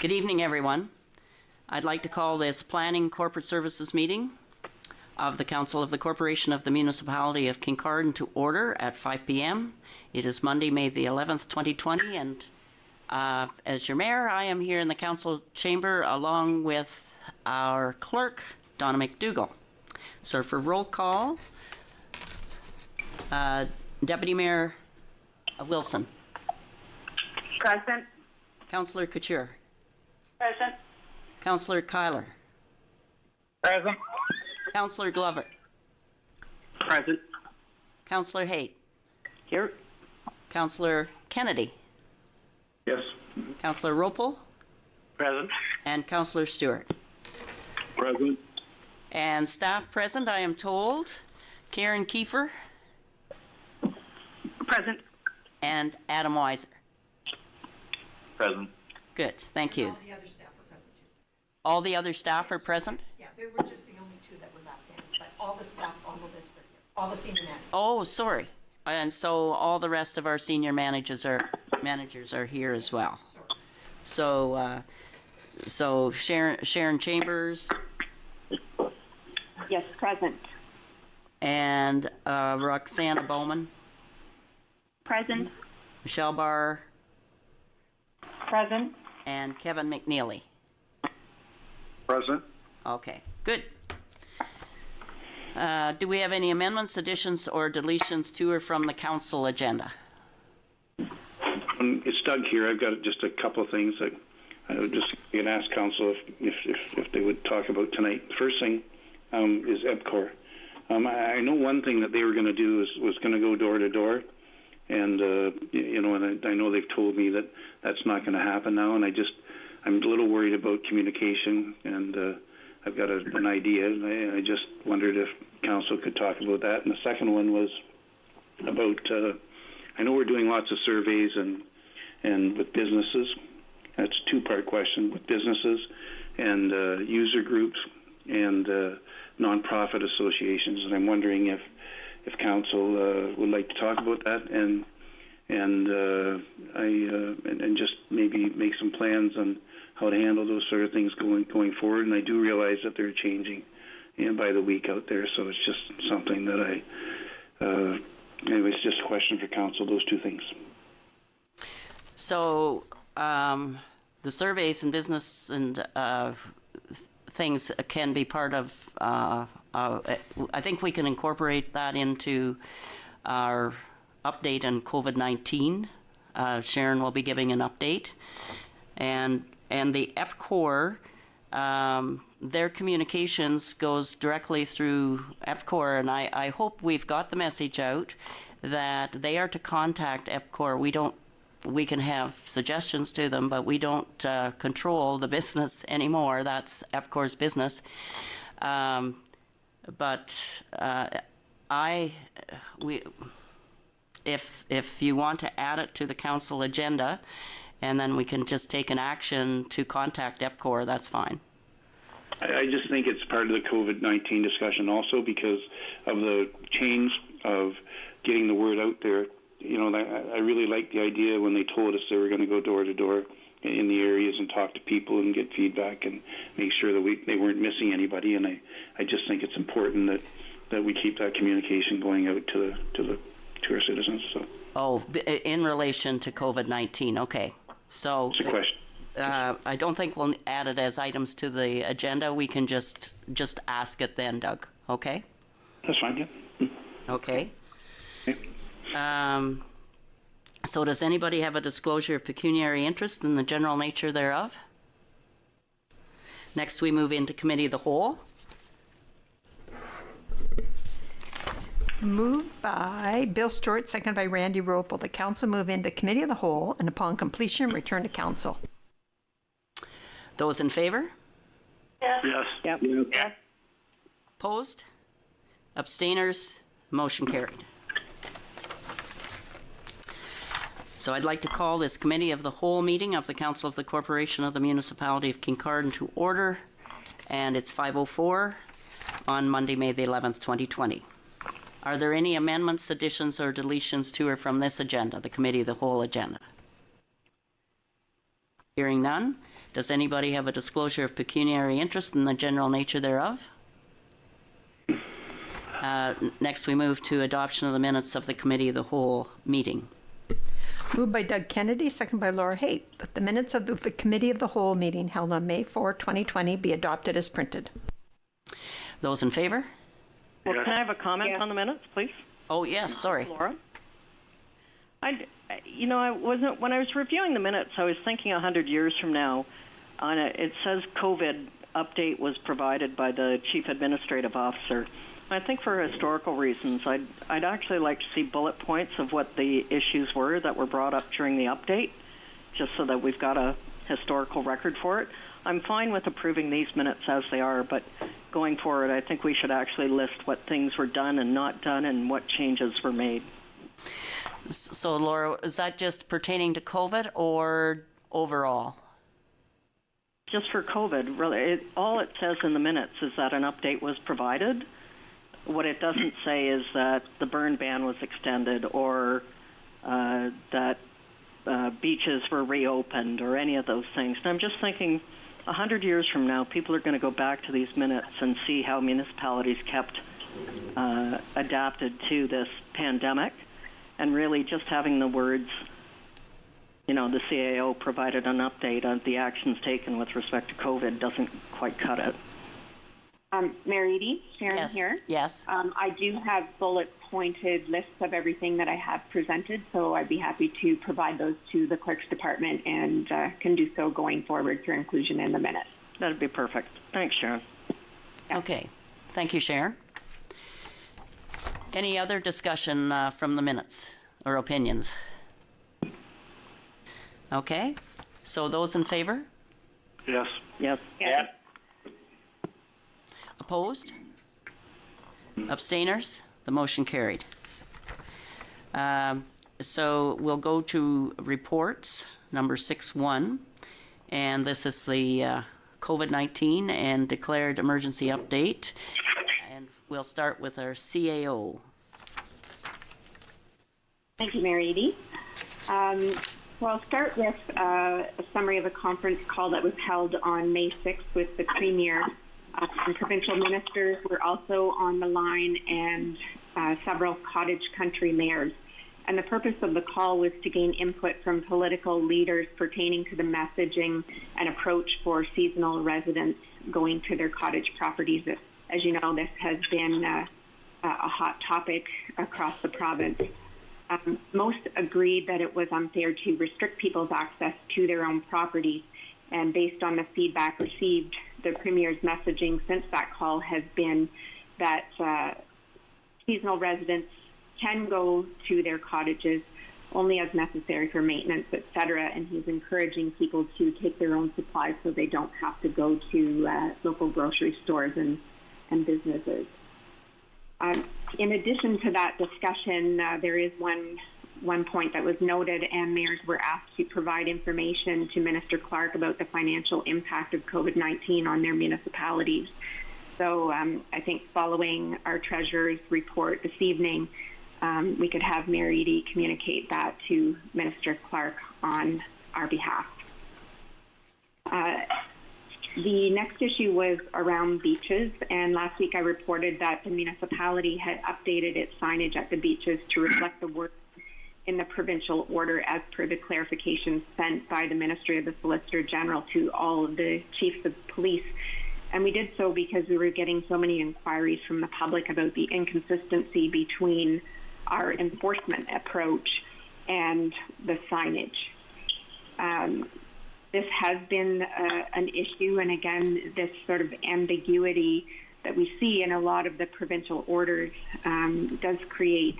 Good evening, everyone. I'd like to call this Planning Corporate Services meeting of the Council of the Corporation of the Municipality of Kincardine to order at 5 p.m. It is Monday, May the 11th, 2020, and as your mayor, I am here in the council chamber along with our clerk, Donna McDougall. So for roll call, Deputy Mayor Wilson. Present. Councillor Couture. Present. Councillor Kyler. Present. Councillor Glover. Present. Councillor Haight. Here. Councillor Kennedy. Yes. Councillor Ropel. Present. And Councillor Stewart. Present. And staff present, I am told, Karen Kiefer. Present. And Adam Weiser. Present. Good, thank you. All the other staff are present too. All the other staff are present? Yeah, there were just the only two that were left-hands, but all the staff on the list are here. All the senior managers. Oh, sorry. And so all the rest of our senior managers are here as well. So, so Sharon Chambers. Yes, present. And Roxana Bowman. Present. Michelle Barr. Present. And Kevin McNeely. Present. Okay, good. Do we have any amendments, additions, or deletions to or from the council agenda? It's Doug here. I've got just a couple of things that I would just going to ask council if they would talk about tonight. The first thing is EPCOR. I know one thing that they were going to do was going to go door to door, and and I know they've told me that that's not going to happen now, and I'm a little worried about communication, and I've got an idea. I just wondered if council could talk about that. And the second one was about I know we're doing lots of surveys and with businesses. That's a two-part question, with businesses and user groups and nonprofit associations, and I'm wondering if council would like to talk about that and just maybe make some plans on how to handle those sort of things going forward. And I do realize that they're changing, by the week out there, so it's just something that anyways, just a question for council, those two things. So the surveys and business and things can be part of, I think we can incorporate that into our update on COVID-19. Sharon will be giving an update. And the EPCOR, their communications goes directly through EPCOR, and I hope we've got the message out that they are to contact EPCOR. We can have suggestions to them, but we don't control the business anymore. That's EPCOR's business. If you want to add it to the council agenda, and then we can just take an action to contact EPCOR, that's fine. I just think it's part of the COVID-19 discussion also because of the change of getting the word out there. I really liked the idea when they told us they were going to go door to door in the areas and talk to people and get feedback and make sure that they weren't missing anybody. And I just think it's important that we keep that communication going out to our citizens. So. Oh, in relation to COVID-19, okay. So it's a question. I don't think we'll add it as items to the agenda. We can just ask it then, Doug. Okay? That's fine, yeah. Okay. Okay. So does anybody have a disclosure of pecuniary interest in the general nature thereof? Next, we move into Committee of the Whole. Moved by Bill Stewart, seconded by Randy Ropel. The council move into Committee of the Whole and upon completion return to council. Those in favor? Yes. Yes. Yep. Yes. Opposed? Abstainers? Motion carried. So I'd like to call this Committee of the Whole meeting of the Council of the Corporation of the Municipality of Kincardine to order, and it's 5:04 on Monday, May the 11th, 2020. Are there any amendments, additions, or deletions to or from this agenda, the Committee of the Whole agenda? Hearing none. Does anybody have a disclosure of pecuniary interest in the general nature thereof? Next, we move to adoption of the minutes of the Committee of the Whole meeting. Moved by Doug Kennedy, second by Laura Haight, that the minutes of the Committee of the Whole meeting held on May 4, 2020 be adopted as printed. Those in favor? Well, can I have a comment on the minutes, please? Oh, yes, sorry. Laura? When I was reviewing the minutes, I was thinking 100 years from now, it says COVID update was provided by the Chief Administrative Officer. I think for historical reasons, I'd actually like to see bullet points of what the issues were that were brought up during the update, just so that we've got a historical record for it. I'm fine with approving these minutes as they are, but going forward, I think we should actually list what things were done and not done and what changes were made. So, Laura, is that just pertaining to COVID or overall? Just for COVID, really, all it says in the minutes is that an update was provided. What it doesn't say is that the burn ban was extended or that beaches were reopened or any of those things. And I'm just thinking 100 years from now, people are going to go back to these minutes and see how municipalities kept adapted to this pandemic. And really just having the words, the CAO provided an update on the actions taken with respect to COVID doesn't quite cut it. Mary Edie, Sharon Yes. here. Yes. I do have bullet-pointed lists of everything that I have presented, so I'd be happy to provide those to the clerk's department and can do so going forward for inclusion in the minutes. That'd be perfect. Thanks, Sharon. Yeah. Okay. Thank you, Sharon. Any other discussion from the minutes or opinions? Okay. So those in favor? Yes. Yes. Yes. Opposed? Abstainers? The motion carried. So we'll go to reports, number 6.1, and this is the COVID-19 and declared emergency update. And we'll start with our CAO. Thank you, Mary Edie. So I'll start with a summary of a conference call that was held on May 6th with the Premier. And provincial ministers were also on the line, and several cottage country mayors. And the purpose of the call was to gain input from political leaders pertaining to the messaging and approach for seasonal residents going to their cottage properties. As you know, this has been a hot topic across the province. Most agreed that it was unfair to restrict people's access to their own properties. And based on the feedback received, the Premier's messaging since that call has been that seasonal residents can go to their cottages only as necessary for maintenance, etc. And he's encouraging people to take their own supplies so they don't have to go to local grocery stores and businesses. In addition to that discussion, there is one point that was noted, and mayors were asked to provide information to Minister Clark about the financial impact of COVID-19 on their municipalities. So I think following our Treasurer's report this evening, we could have Mayor Edie communicate that to Minister Clark on our behalf. The next issue was around beaches, and last week I reported that the municipality had updated its signage at the beaches to reflect the work in the provincial order as per the clarification sent by the Ministry of the Solicitor General to all of the chiefs of police. And we did so because we were getting so many inquiries from the public about the inconsistency between our enforcement approach and the signage. This has been an issue, and again, this sort of ambiguity that we see in a lot of the provincial orders does create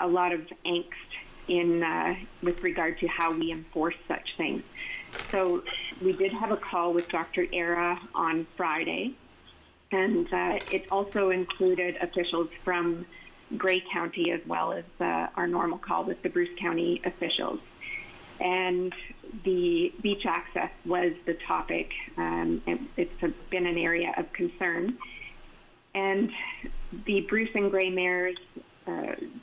a lot of angst with regard to how we enforce such things. So we did have a call with Dr. Era on Friday, and it also included officials from Grey County as well as our normal call with the Bruce County officials. And the beach access was the topic. It's been an area of concern. And the Bruce and Grey mayors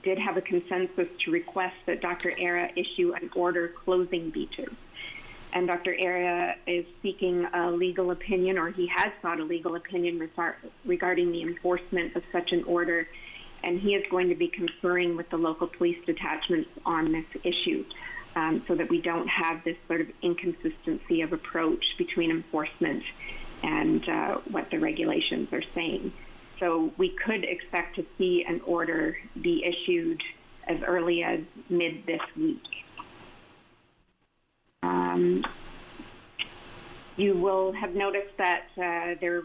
did have a consensus to request that Dr. Era issue an order closing beaches. and Dr. Area is seeking a legal opinion, or he has sought a legal opinion regarding the enforcement of such an order, and he is going to be conferring with the local police detachments on this issue, so that we don't have this sort of inconsistency of approach between enforcement and what the regulations are saying. So we could expect to see an order be issued as early as mid this week. You will have noticed that there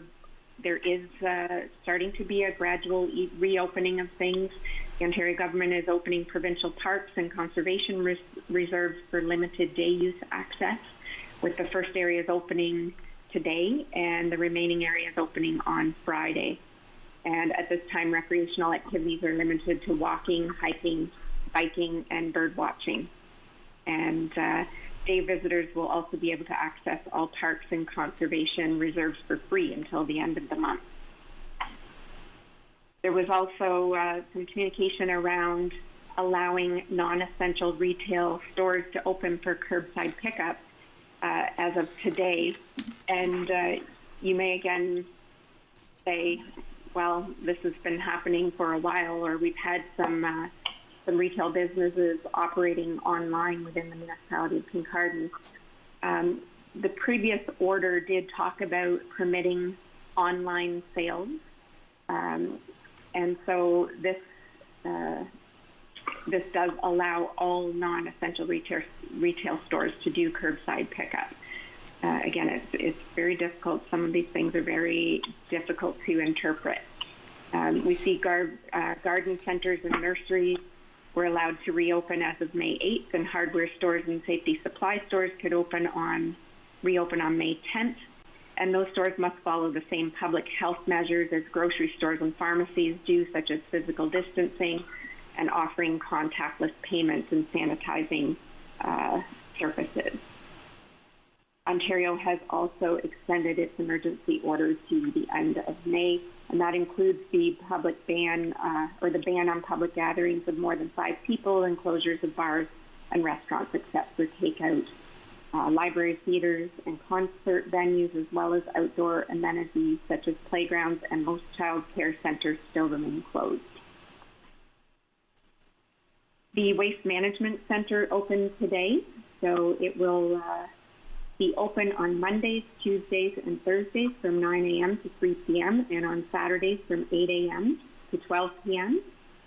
is starting to be a gradual reopening of things. The Ontario government is opening provincial parks and conservation reserves for limited day use access, with the first areas opening today and the remaining areas opening on Friday. And at this time, recreational activities are limited to walking, hiking, biking, and bird watching. And day visitors will also be able to access all parks and conservation reserves for free until the end of the month. There was also some communication around allowing non-essential retail stores to open for curbside pickup as of today. And you may again say, well, this has been happening for a while, or we've had some retail businesses operating online within the municipality of Kincardine. The previous order did talk about permitting online sales, and so this does allow all non-essential retail stores to do curbside pickup. Again, it's very difficult. Some of these things are very difficult to interpret. We see garden centers and nurseries were allowed to reopen as of May 8th, and hardware stores and safety supply stores could reopen on May 10th. And those stores must follow the same public health measures as grocery stores and pharmacies do, such as physical distancing and offering contactless payments and sanitizing surfaces. Ontario has also extended its emergency order to the end of May, and that includes the public ban, or the ban on public gatherings of more than 5 people, and closures of bars and restaurants except for takeout, library, theaters, and concert venues, as well as outdoor amenities such as playgrounds, and most child care centers still remain closed. The Waste Management Center opened today, so it will be open on Mondays, Tuesdays, and Thursdays from 9 a.m. to 3 p.m. and on Saturdays from 8 a.m. to 12 p.m.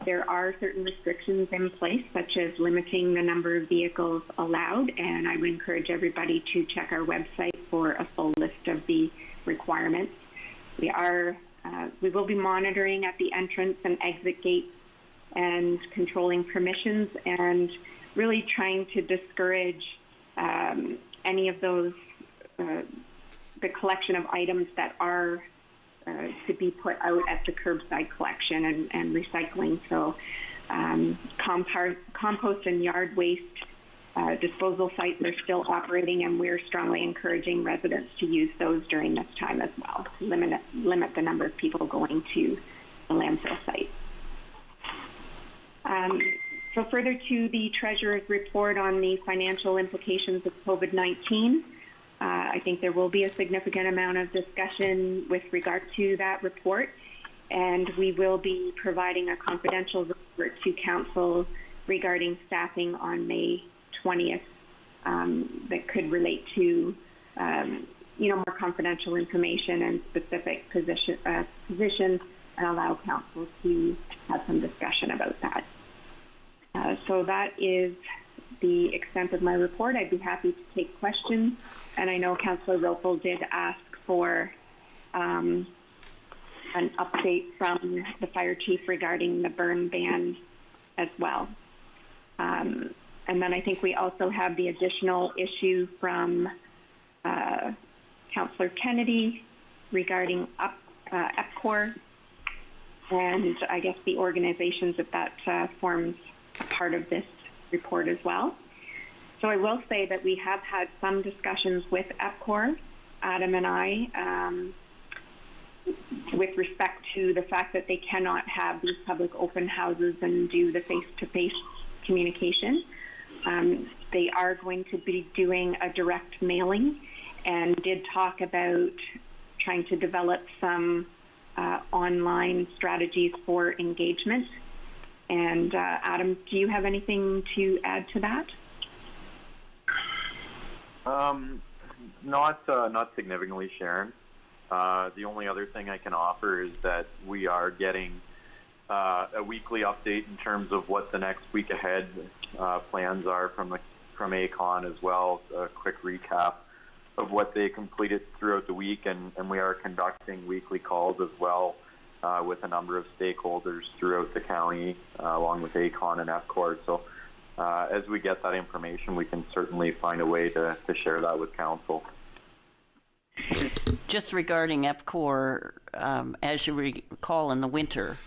There are certain restrictions in place, such as limiting the number of vehicles allowed, and I would encourage everybody to check our website for a full list of the requirements. We will be monitoring at the entrance and exit gates and controlling permissions, and really trying to discourage any of those, the collection of items that are to be put out at the curbside collection and recycling. So compost and yard waste disposal sites are still operating, and we're strongly encouraging residents to use those during this time as well, to limit the number of people going to the landfill site. So further to the Treasurer's report on the financial implications of COVID-19, I think there will be a significant amount of discussion with regard to that report, and we will be providing a confidential report to Council regarding staffing on May 20th that could relate to more confidential information and specific positions, and allow Council to have some discussion about that. So that is the extent of my report. I'd be happy to take questions. And I know Councillor Ropel did ask for an update from the fire chief regarding the burn ban as well. And then I think we also have the additional issue from Councillor Kennedy regarding EPCOR, and I guess the organizations that forms a part of this report as well. So I will say that we have had some discussions with EPCOR, Adam and I, with respect to the fact that they cannot have these public open houses and do the face-to-face communication. They are going to be doing a direct mailing and did talk about trying to develop some online strategies for engagement. And Adam, do you have anything to add to that? Not significantly, Sharon. The only other thing I can offer is that we are getting a weekly update in terms of what the next week ahead plans are from ACON as well. A quick recap of what they completed throughout the week, and we are conducting weekly calls as well with a number of stakeholders throughout the county, along with ACON and EPCOR. So as we get that information, we can certainly find a way to share that with council. Just regarding EPCOR, as you recall, in the winter,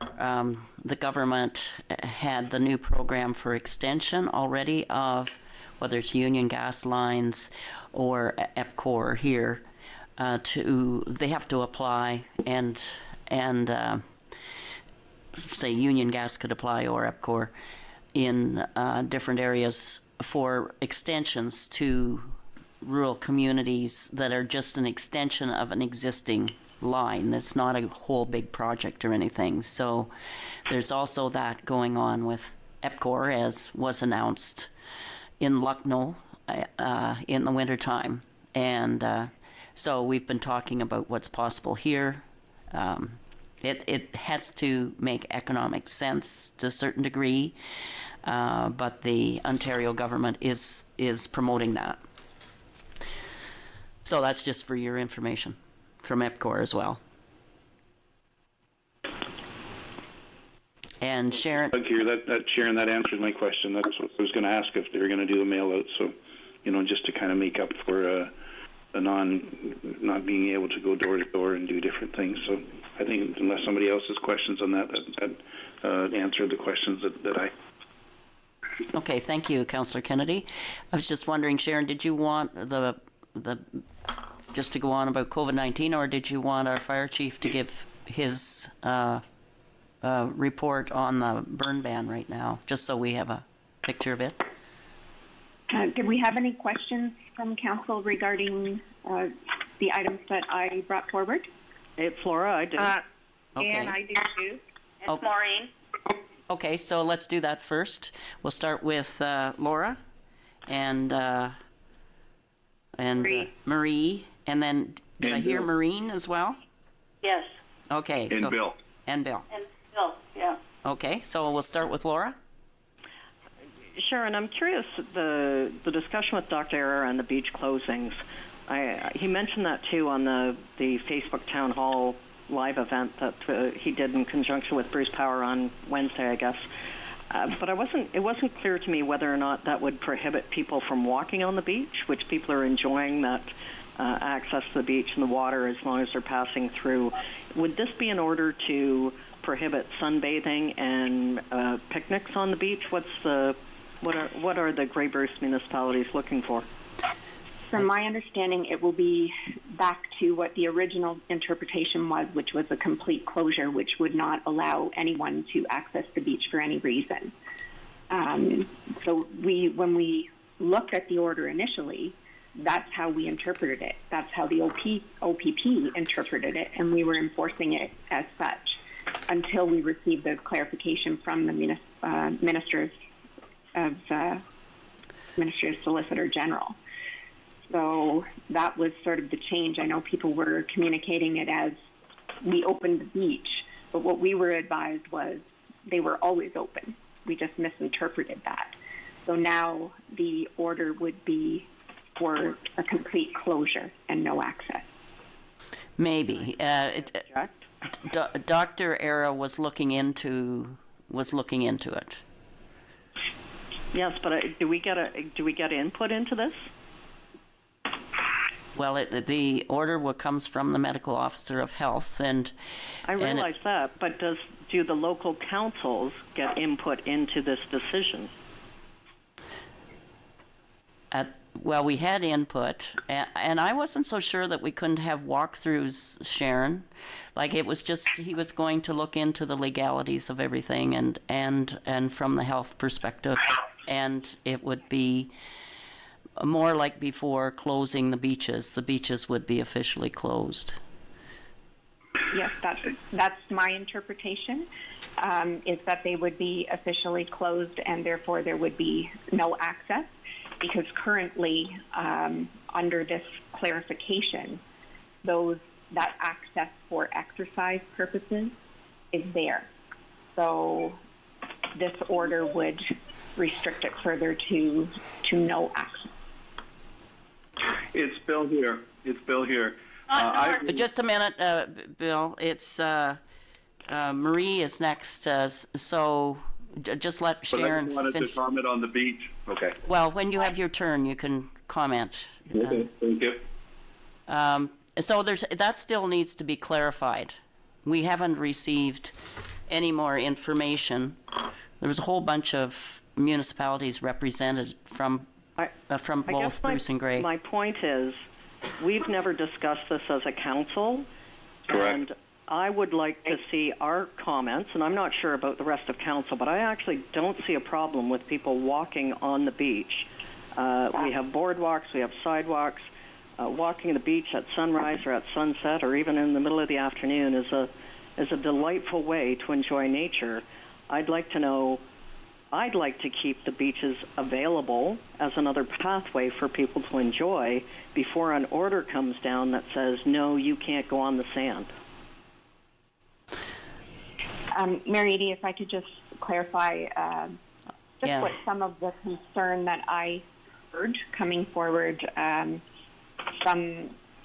the government had the new program for extension already of whether it's Union Gas Lines or EPCOR here. They have to apply, and say Union Gas could apply or EPCOR in different areas for extensions to rural communities that are just an extension of an existing line. That's not a whole big project or anything. So there's also that going on with EPCOR, as was announced in Lucknow in the wintertime. And so we've been talking about what's possible here. It has to make economic sense to a certain degree, but the Ontario government is promoting that. So that's just for your information from EPCOR as well. And Sharon, Here, Sharon, that answers my question. That's what I was going to ask, if they were going to do the mail out. So, just to kind of make up for the not being able to go door to door and do different things. So I think unless somebody else has questions on that answered the questions that I. Okay, thank you, Councillor Kennedy. I was just wondering, Sharon, did you want the just to go on about COVID-19, or did you want our fire chief to give his report on the burn ban right now, just so we have a picture of it? Did we have any questions from council regarding the items that I brought forward? It's Laura, I do. Okay. And I do too. It's Okay. Maureen. Okay, so let's do that first. We'll start with Laura and Marie, and then did I hear Bill. Maureen as well? Yes. Okay. And Bill. And Bill. And Bill, yeah. Okay, so we'll start with Laura. Sharon, I'm curious, the discussion with Dr. Era and the beach closings, he mentioned that too on the Facebook Town Hall live event that he did in conjunction with Bruce Power on Wednesday, I guess. But it wasn't clear to me whether or not that would prohibit people from walking on the beach, which people are enjoying that access to the beach and the water as long as they're passing through. Would this be in order to prohibit sunbathing and picnics on the beach? What are the Grey Bruce municipalities looking for? From my understanding, it will be back to what the original interpretation was, which was a complete closure, which would not allow anyone to access the beach for any reason. So when we looked at the order initially, that's how we interpreted it. That's how the OPP interpreted it, and we were enforcing it as such until we received the clarification from the Minister of Solicitor General. So that was sort of the change. I know people were communicating it as we opened the beach, but what we were advised was they were always open. We just misinterpreted that. So now the order would be for a complete closure and no access. Maybe. Dr. Era was looking into it. Yes, but do we get input into this? Well, the order comes from the medical officer of health, and I realize that, but do the local councils get input into this decision? Well, we had input, and I wasn't so sure that we couldn't have walkthroughs, Sharon. Like, it was just, he was going to look into the legalities of everything, and from the health perspective, and it would be more like before closing the beaches. The beaches would be officially closed. Yes, that's my interpretation, is that they would be officially closed and therefore there would be no access, because currently, under this clarification, that access for exercise purposes is there. So this order would restrict it further to no access. It's Bill here. Just a minute, Bill. It's Marie is next, so just let Sharon I wanted finish. to comment on the beach. Okay. Well, when you have your turn, you can comment. Okay. Thank you. So that still needs to be clarified. We haven't received any more information. There was a whole bunch of municipalities represented from both Bruce and Gray. My point is, we've never discussed this as a council. Correct. And I would like to see our comments, and I'm not sure about the rest of council, but I actually don't see a problem with people walking on the beach. We have boardwalks, we have sidewalks. Walking the beach at sunrise or at sunset or even in the middle of the afternoon is a delightful way to enjoy nature. I'd like to keep the beaches available as another pathway for people to enjoy before an order comes down that says, no, you can't go on the sand. Mary Edie, if I could just clarify what some of the concern that I heard coming forward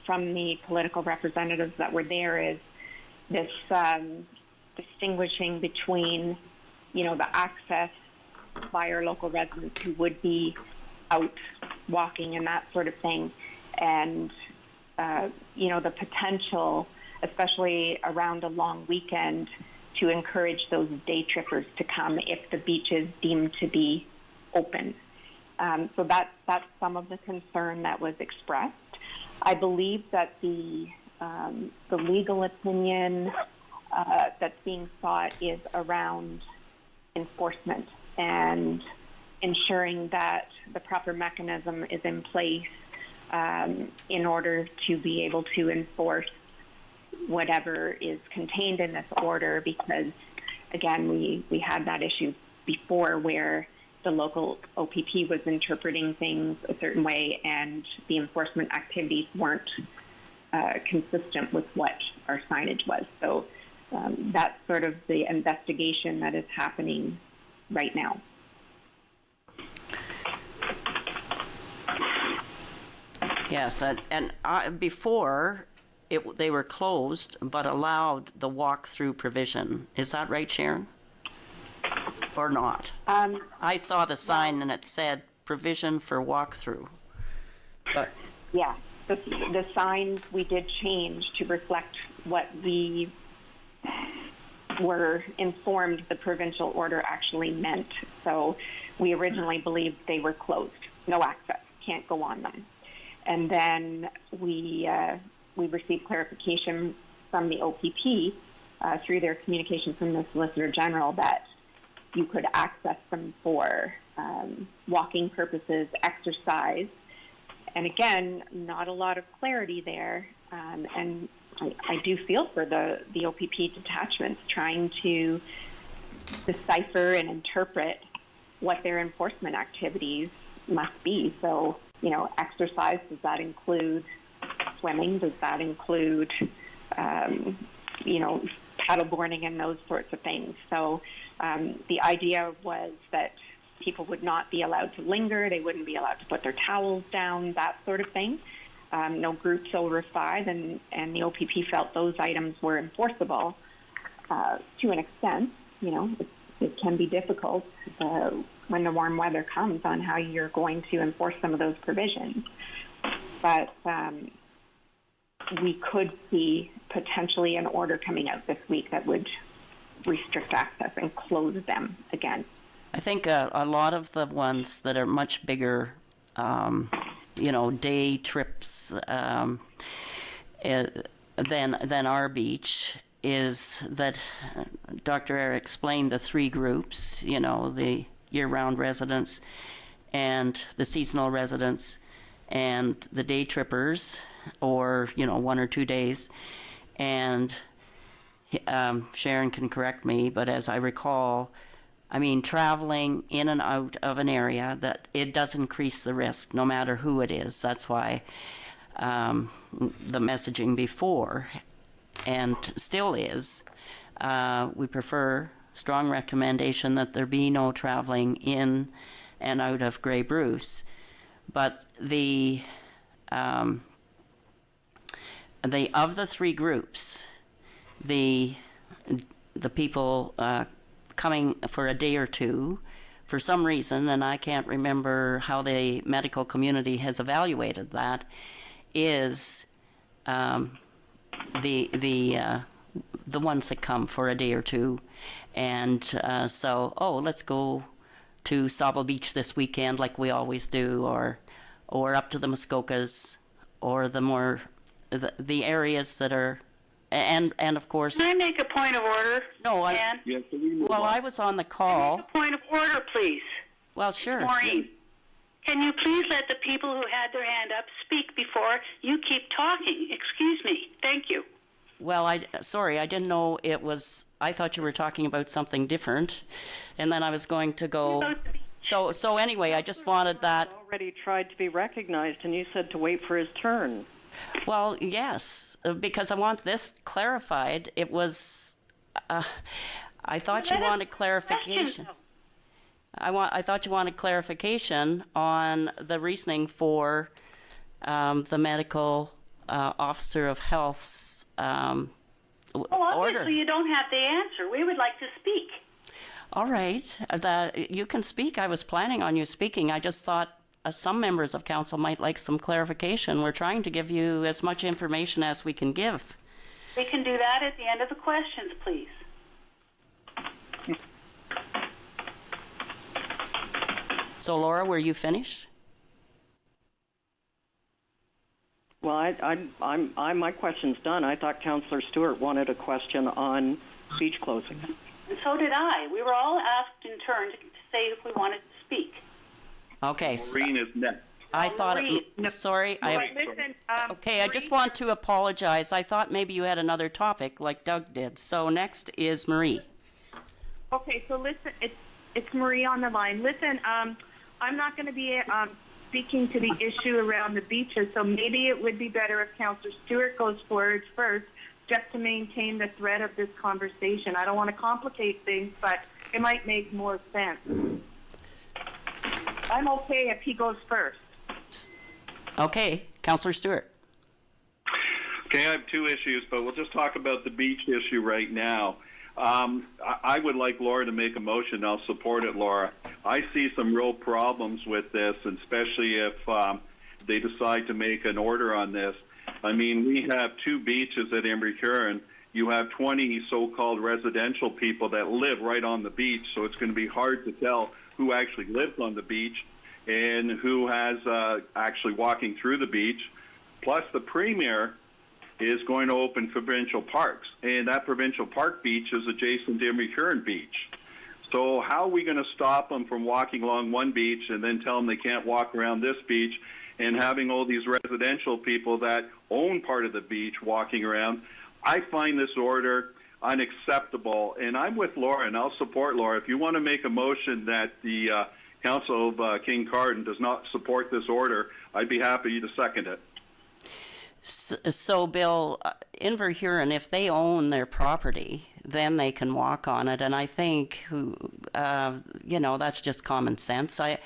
from the political representatives that were there is this distinguishing between, the access by our local residents who would be out walking and that sort of thing, and the potential, especially around a long weekend, to encourage those day trippers to come if the beach is deemed to be open. So that's some of the concern that was expressed. I believe that the legal opinion that's being sought is around enforcement and ensuring that the proper mechanism is in place in order to be able to enforce whatever is contained in this order, because, again, we had that issue before where the local OPP was interpreting things a certain way and the enforcement activities weren't consistent with what our signage was. So that's sort of the investigation that is happening right now. Yes, and before they were closed but allowed the walk-through provision. Is that right, Sharon? Or not? I saw the sign and it said provision for walk-through. But yeah, the signs we did change to reflect what we were informed the provincial order actually meant. So we originally believed they were closed, no access, can't go on them. And then we received clarification from the OPP through their communication from the Solicitor General that you could access them for walking purposes, exercise. And again, not a lot of clarity there. And I do feel for the OPP detachments trying to decipher and interpret what their enforcement activities must be. So, exercise, does that include swimming? Does that include, paddleboarding and those sorts of things? So the idea was that people would not be allowed to linger, they wouldn't be allowed to put their towels down, that sort of thing. No groups over 5, and the OPP felt those items were enforceable to an extent. It can be difficult when the warm weather comes on how you're going to enforce some of those provisions. But we could see potentially an order coming out this week that would restrict access and close them again. I think a lot of the ones that are much bigger, day trips than our beach is that Dr. Eric explained the 3 groups, the year-round residents and the seasonal residents and the day trippers, or 1 or 2 days. And Sharon can correct me, but as I recall, I mean, traveling in and out of an area, that it does increase the risk, no matter who it is. That's why the messaging before, and still is, we prefer strong recommendation that there be no traveling in and out of Grey Bruce. But the of the three groups, the people coming for a day or two, for some reason, and I can't remember how the medical community has evaluated that, is the ones that come for a day or two, and so let's go to Sauble Beach this weekend like we always do, or up to the Muskokas, or the more the areas that are, and of course. Can I make a point of order? No, Ann? Yes, so we move well, on. I was on the call. Make a point of order, please. Well, sure. Maureen, can you please let the people who had their hand up speak before you keep talking? Excuse me. Thank you. Well, sorry, I didn't know it was. I thought you were talking about something different, and then I was going to go. So anyway, I just wanted that. Already tried to be recognized, and you said to wait for his turn. Well, yes, because I want this clarified. It was. I thought you wanted clarification. I thought you wanted clarification on the reasoning for the medical officer of health's Well, obviously order. you don't have the answer. We would like to speak. All right, you can speak. I was planning on you speaking. I just thought some members of council might like some clarification. We're trying to give you as much information as we can give. We can do that at the end of the questions, please. So, Laura, were you finished? Well, my question's done. I thought Councillor Stewart wanted a question on beach closing. And so did I. We were all asked in turn to say if we wanted to speak. Okay. So Maureen is next. I thought. Maureen. Sorry. Listen, Okay, I just want to apologize. I thought maybe you had another topic like Doug did. So next is Marie. Okay, so listen, it's Marie on the line. Listen, I'm not going to be speaking to the issue around the beaches, so maybe it would be better if Councillor Stewart goes forward first, just to maintain the thread of this conversation. I don't want to complicate things, but it might make more sense. I'm okay if he goes first. Okay, Councillor Stewart. Okay, I have two issues, but we'll just talk about the beach issue right now. I would like Laura to make a motion. I'll support it, Laura. I see some real problems with this, and especially if they decide to make an order on this. I mean, we have two beaches at Invercargill. You have 20 so-called residential people that live right on the beach, so it's going to be hard to tell who actually lives on the beach and who has actually walking through the beach. Plus, the Premier is going to open provincial parks, and that provincial park beach is adjacent to Invercargill Beach. So how are we going to stop them from walking along one beach and then tell them they can't walk around this beach, and having all these residential people that own part of the beach walking around? I find this order unacceptable, and I'm with Laura, and I'll support Laura. If you want to make a motion that the Council of Kincardine does not support this order, I'd be happy to second it. So, Bill, Invercargill, if they own their property, then they can walk on it. And I think, that's just common sense. I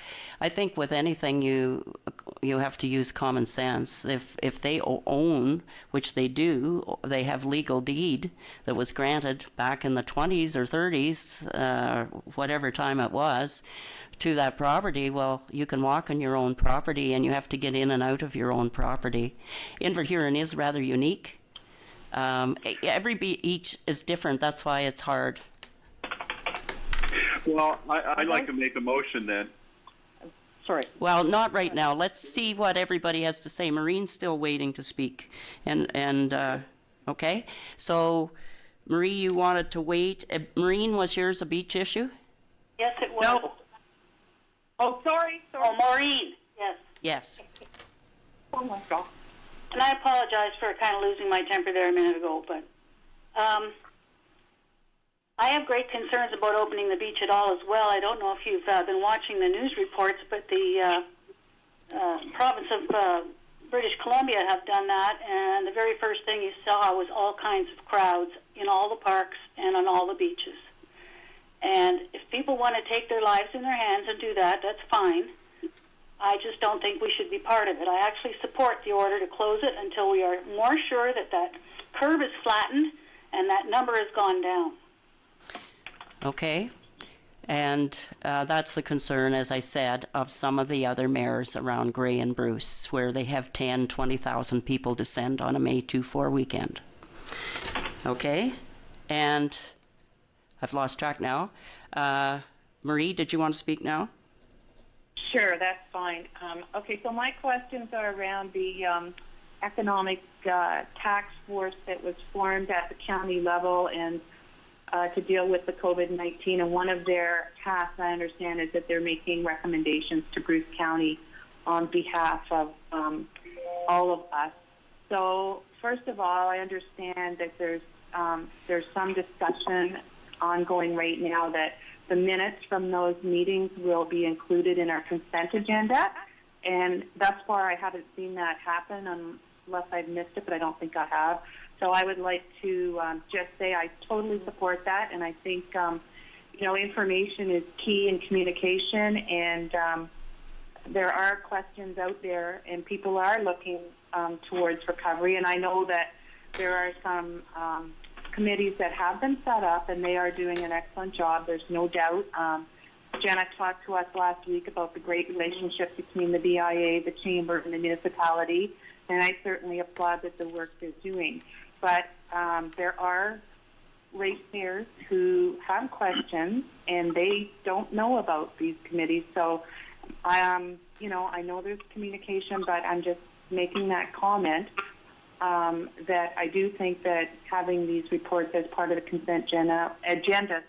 think with anything you have to use common sense. If they own, which they do, they have legal deed that was granted back in the 20s or 30s, whatever time it was, to that property, well, you can walk on your own property, and you have to get in and out of your own property. Invercargill is rather unique. Every beach is different. That's why it's hard. Well, I'd like to make a motion then. Sorry. Well, not right now. Let's see what everybody has to say. Maureen's still waiting to speak. Okay? So, Marie, you wanted to wait. Maureen, was yours a beach issue? Yes, it was. Oh, sorry. Oh, Maureen. Yes. Yes. Oh my God. And I apologize for kind of losing my temper there a minute ago, but I have great concerns about opening the beach at all as well. I don't know if you've been watching the news reports, but the province of British Columbia have done that, and the very first thing you saw was all kinds of crowds in all the parks and on all the beaches. And if people want to take their lives in their hands and do that, that's fine. I just don't think we should be part of it. I actually support the order to close it until we are more sure that that curve is flattened and that number has gone down. Okay. And that's the concern, as I said, of some of the other mayors around Grey and Bruce, where they have 10, 20,000 people descend on a May 2-4 weekend. Okay? And I've lost track now. Marie, did you want to speak now? Sure, that's fine. Okay, so my questions are around the economic task force that was formed at the county level and to deal with the COVID-19. And one of their tasks, I understand, is that they're making recommendations to Bruce County on behalf of all of us. So first of all, I understand that there's some discussion ongoing right now that the minutes from those meetings will be included in our consent agenda. And thus far, I haven't seen that happen unless I've missed it, but I don't think I have. So I would like to just say I totally support that. And I think, information is key in communication. And there are questions out there, and people are looking towards recovery. And I know that there are some committees that have been set up, and they are doing an excellent job. There's no doubt. Jenna talked to us last week about the great relationship between the BIA, the Chamber, and the municipality, and I certainly applaud that the work they're doing. But there are ratepayers who have questions, and they don't know about these committees. So, I know there's communication, but I'm just making that comment. That I do think that having these reports as part of the consent agenda,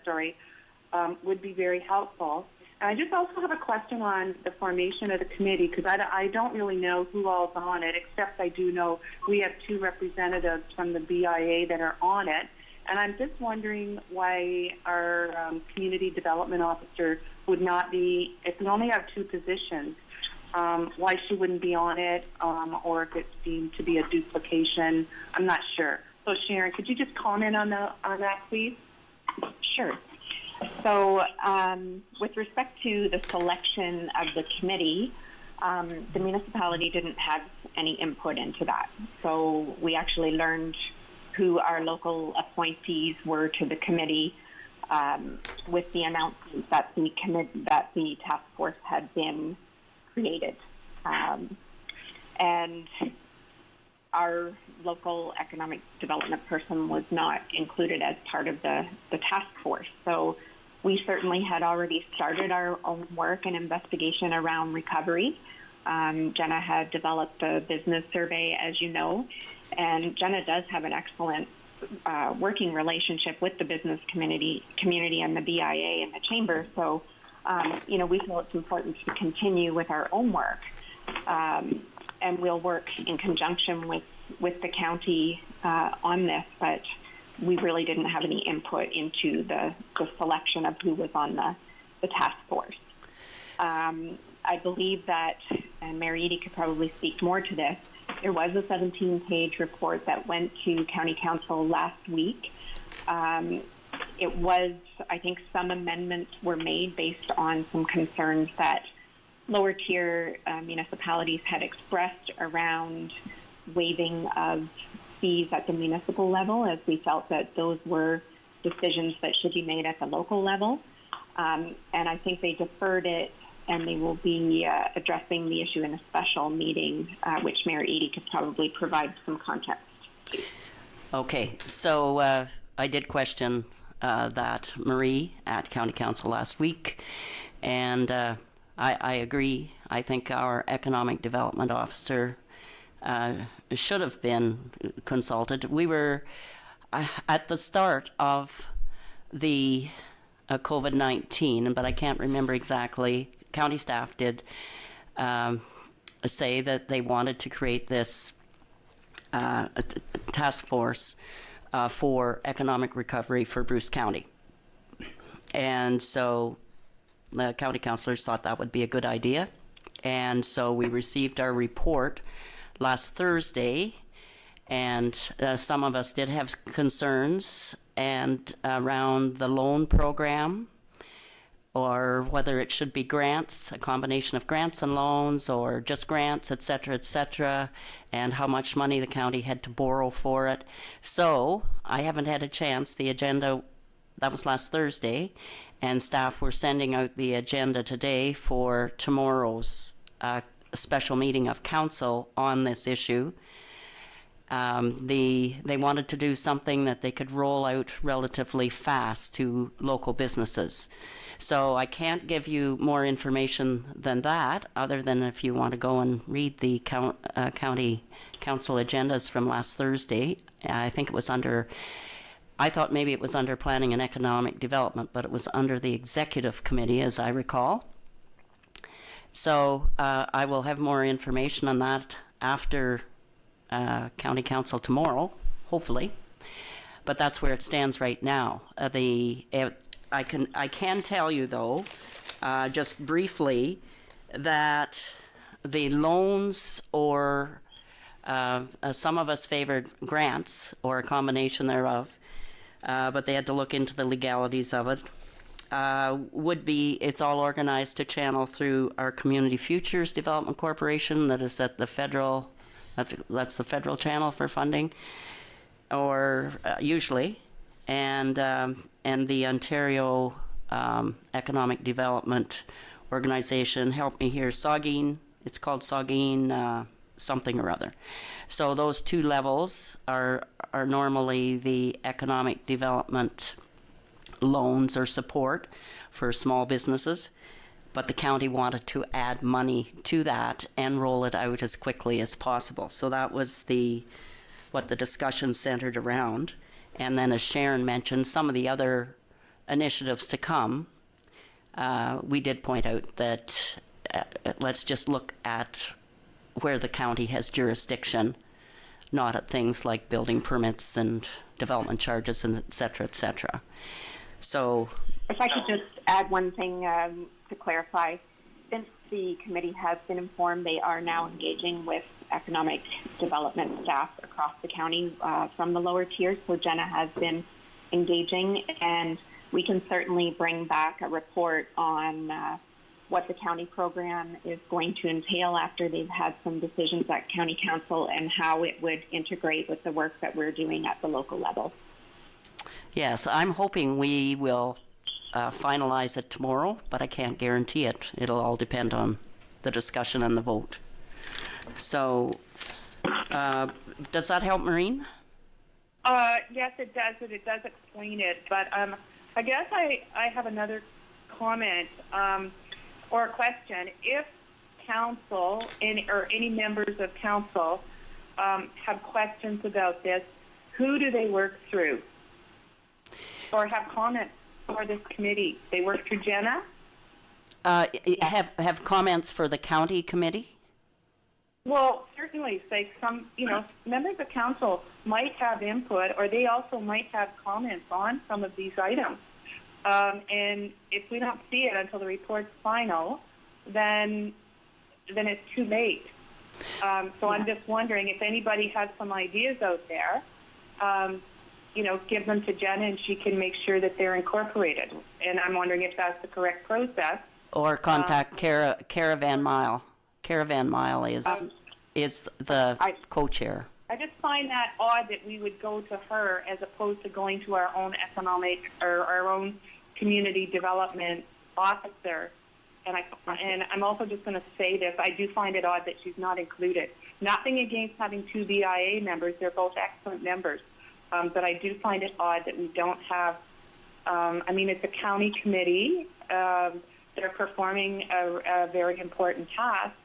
would be very helpful. And I just also have a question on the formation of the committee, because I don't really know who all's on it, except I do know we have 2 representatives from the BIA that are on it. And I'm just wondering why our community development officer would not be, if we only have 2 positions, why she wouldn't be on it, or if it seemed to be a duplication. I'm not sure. So Sharon, could you just comment on that, please? Sure. So with respect to the selection of the committee, the municipality didn't have any input into that. So we actually learned who our local appointees were to the committee with the announcement that the task force had been created. And our local economic development person was not included as part of the task force. So we certainly had already started our own work and investigation around recovery. Jenna had developed a business survey, as you know, and Jenna does have an excellent working relationship with the business community and the BIA and the Chamber. So, we feel it's important to continue with our own work. And we'll work in conjunction with the county on this, but we really didn't have any input into the selection of who was on the task force. I believe that, and Mary Edie could probably speak more to this, there was a 17-page report that went to County Council last week. It was, I think some amendments were made based on some concerns that lower tier municipalities had expressed around waiving of fees at the municipal level, as we felt that those were decisions that should be made at the local level. And I think they deferred it, and they will be addressing the issue in a special meeting, which Mayor Edie could probably provide some context to. Okay, so I did question that, Marie, at County Council last week, and I agree. I think our economic development officer should have been consulted. We were at the start of the COVID-19, but I can't remember exactly. county staff did say that they wanted to create this task force for economic recovery for Bruce County. And so the county councillors thought that would be a good idea. And so we received our report last Thursday, and some of us did have concerns and around the loan program, or whether it should be grants, a combination of grants and loans, or just grants, et cetera, and how much money the county had to borrow for it. So I haven't had a chance. The agenda, that was last Thursday, and staff were sending out the agenda today for tomorrow's special meeting of council on this issue. They wanted to do something that they could roll out relatively fast to local businesses. So I can't give you more information than that, other than if you want to go and read the county council agendas from last Thursday. I think it was under, I thought maybe it was under Planning and Economic Development, but it was under the Executive Committee, as I recall. So I will have more information on that after County Council tomorrow, hopefully. But that's where it stands right now. I can tell you, though, just briefly, that the loans, or some of us favored grants or a combination thereof, but they had to look into the legalities of it, would be, it's all organized to channel through our Community Futures Development Corporation that is at the federal, that's the federal channel for funding, or usually, and the Ontario Economic Development Organization, help me here, Saugeen, it's called Saugeen something or other. So those two levels are normally the economic development loans or support for small businesses, but the county wanted to add money to that and roll it out as quickly as possible. So that was what the discussion centered around. And then, as Sharon mentioned, some of the other initiatives to come, we did point out that let's just look at where the county has jurisdiction, not at things like building permits and development charges and et cetera, et cetera. So, if I could just add one thing to clarify, since the committee has been informed, they are now engaging with economic development staff across the county from the lower tiers. So Jenna has been engaging, and we can certainly bring back a report on what the county program is going to entail after they've had some decisions at county council, and how it would integrate with the work that we're doing at the local level. Yes, I'm hoping we will finalize it tomorrow, but I can't guarantee it. It'll all depend on the discussion and the vote. So, does that help, Maureen? Yes, it does, and it does explain it. But I guess I have another comment or a question. If council or any members of council have questions about this, who do they work through? Or have comments for this committee? They work through Jenna? Have comments for the county committee? Well, certainly, say some, members of council might have input, or they also might have comments on some of these items. And if we don't see it until the report's final, then it's too late. So I'm just wondering if anybody has some ideas out there, give them to Jenna, and she can make sure that they're incorporated. And I'm wondering if that's the correct process. Or contact Caravan Mile. Caravan Mile is the co-chair. I just find that odd that we would go to her as opposed to going to our own economic or our own community development officer. And I'm also just going to say this: I do find it odd that she's not included. Nothing against having two BIA members; they're both excellent members. But I do find it odd that we don't have. It's a county committee. They're performing a very important task.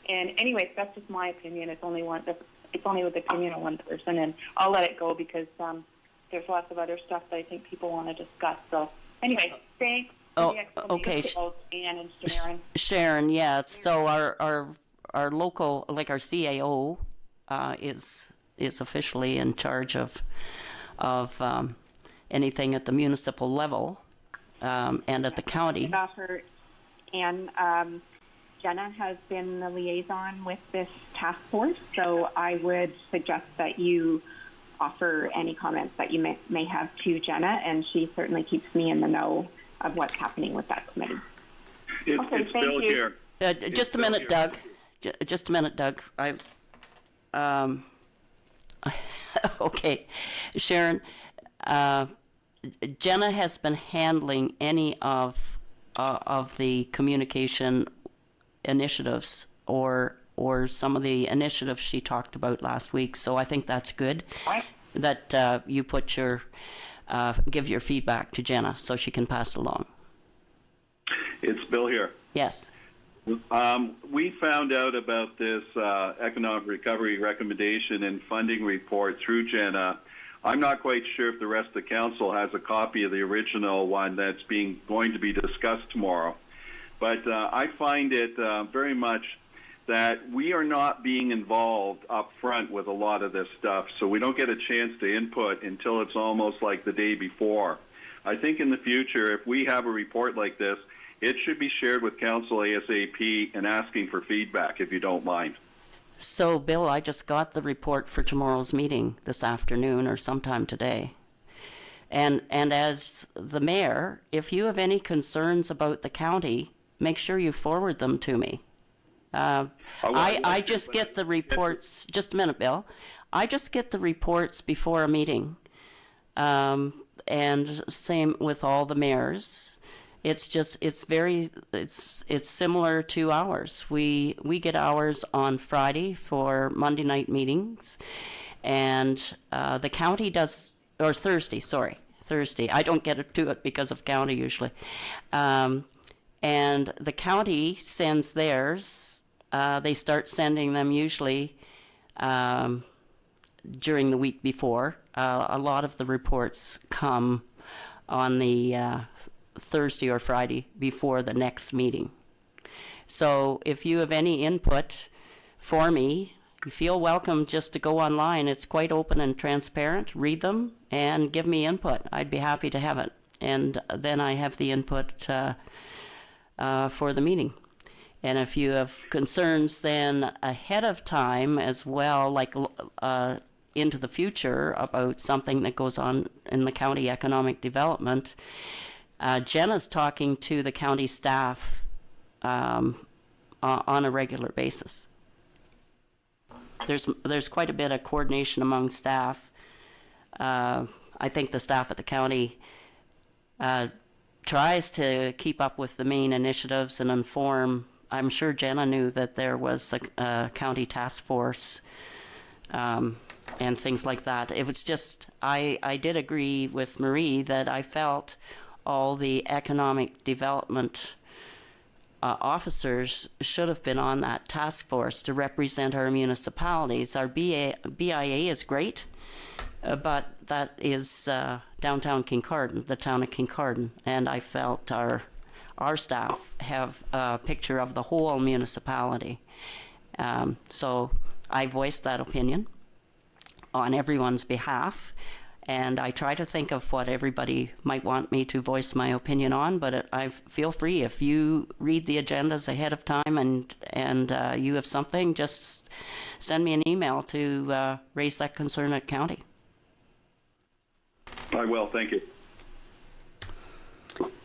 And anyways, that's just my opinion. It's only with the opinion of one person, and I'll let it go because there's lots of other stuff that I think people want to discuss. So anyway, thanks. Oh, the explanation okay. to both Ann and Sharon. Sharon, yeah. So our local, like our CAO, is officially in charge of anything at the municipal level, and at the county. Offer, and Jenna has been the liaison with this task force, so I would suggest that you offer any comments that you may have to Jenna, and she certainly keeps me in the know of what's happening with that committee. It's thank Bill you. here. Just a minute, Doug. Just a minute, Doug. Okay, Sharon. Jenna has been handling any of the communication initiatives or some of the initiatives she talked about last week. So I think that's good that you put your give your feedback to Jenna so she can pass it along. It's Bill here. Yes. We found out about this economic recovery recommendation and funding report through Jenna. I'm not quite sure if the rest of the council has a copy of the original one that's going to be discussed tomorrow. But I find it very much that we are not being involved up front with a lot of this stuff, so we don't get a chance to input until it's almost like the day before. I think in the future, if we have a report like this, it should be shared with council ASAP and asking for feedback, if you don't mind. So, Bill, I just got the report for tomorrow's meeting this afternoon or sometime today. And as the mayor, if you have any concerns about the county, make sure you forward them to me. I just get the reports, just a minute, Bill. I just get the reports before a meeting. And same with all the mayors. It's similar to ours. We get ours on Friday for Monday night meetings, and the county does, or Thursday. I don't get to it because of county usually. And the county sends theirs. They start sending them usually during the week before. A lot of the reports come on the Thursday or Friday before the next meeting. So if you have any input for me, you feel welcome just to go online. It's quite open and transparent. Read them and give me input. I'd be happy to have it. And then I have the input for the meeting. And if you have concerns then ahead of time as well, like into the future about something that goes on in the county economic development, Jenna's talking to the county staff on a regular basis. There's quite a bit of coordination among staff. I think the staff at the county tries to keep up with the main initiatives and inform. I'm sure Jenna knew that there was a county task force and things like that. It was just, I did agree with Marie that I felt all the economic development officers should have been on that task force to represent our municipalities. Our BIA is great, but that is downtown Kincardine, the town of Kincardine, and I felt our staff have a picture of the whole municipality. So I voiced that opinion on everyone's behalf. And I try to think of what everybody might want me to voice my opinion on, but I feel free. If you read the agendas ahead of time and you have something, just send me an email to raise that concern at county. I will, thank you.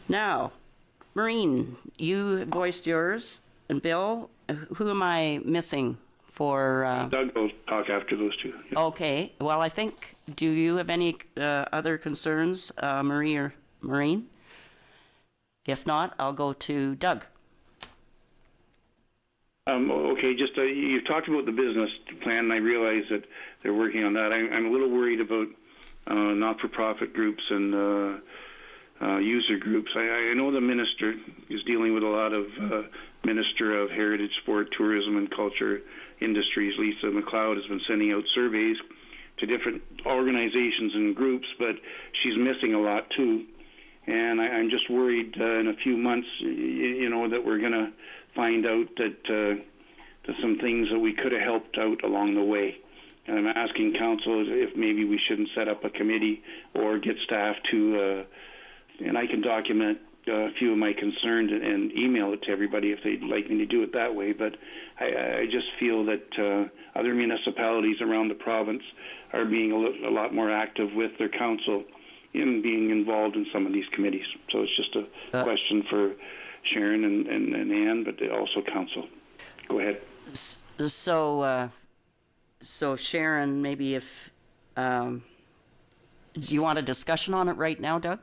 Now, Maureen, you voiced yours, and Bill, who am I missing for? Doug will talk after those two. Yeah. Okay. Well, I think. Do you have any other concerns, Marie or Maureen? If not, I'll go to Doug. Okay, just you talked about the business plan, and I realize that they're working on that. I'm a little worried about not-for-profit groups and user groups. I know the minister is dealing with a lot of Minister of Heritage, Sport, Tourism, and Culture Industries. Lisa McLeod has been sending out surveys to different organizations and groups, but she's missing a lot too. And I'm just worried in a few months, that we're going to find out that some things that we could have helped out along the way. And I'm asking council if maybe we shouldn't set up a committee or get staff to, and I can document a few of my concerns and email it to everybody if they'd like me to do it that way. But I just feel that other municipalities around the province are being a lot more active with their council in being involved in some of these committees. So it's just a question for Sharon and Ann, but also council. Go ahead. So Sharon, maybe if do you want a discussion on it right now, Doug?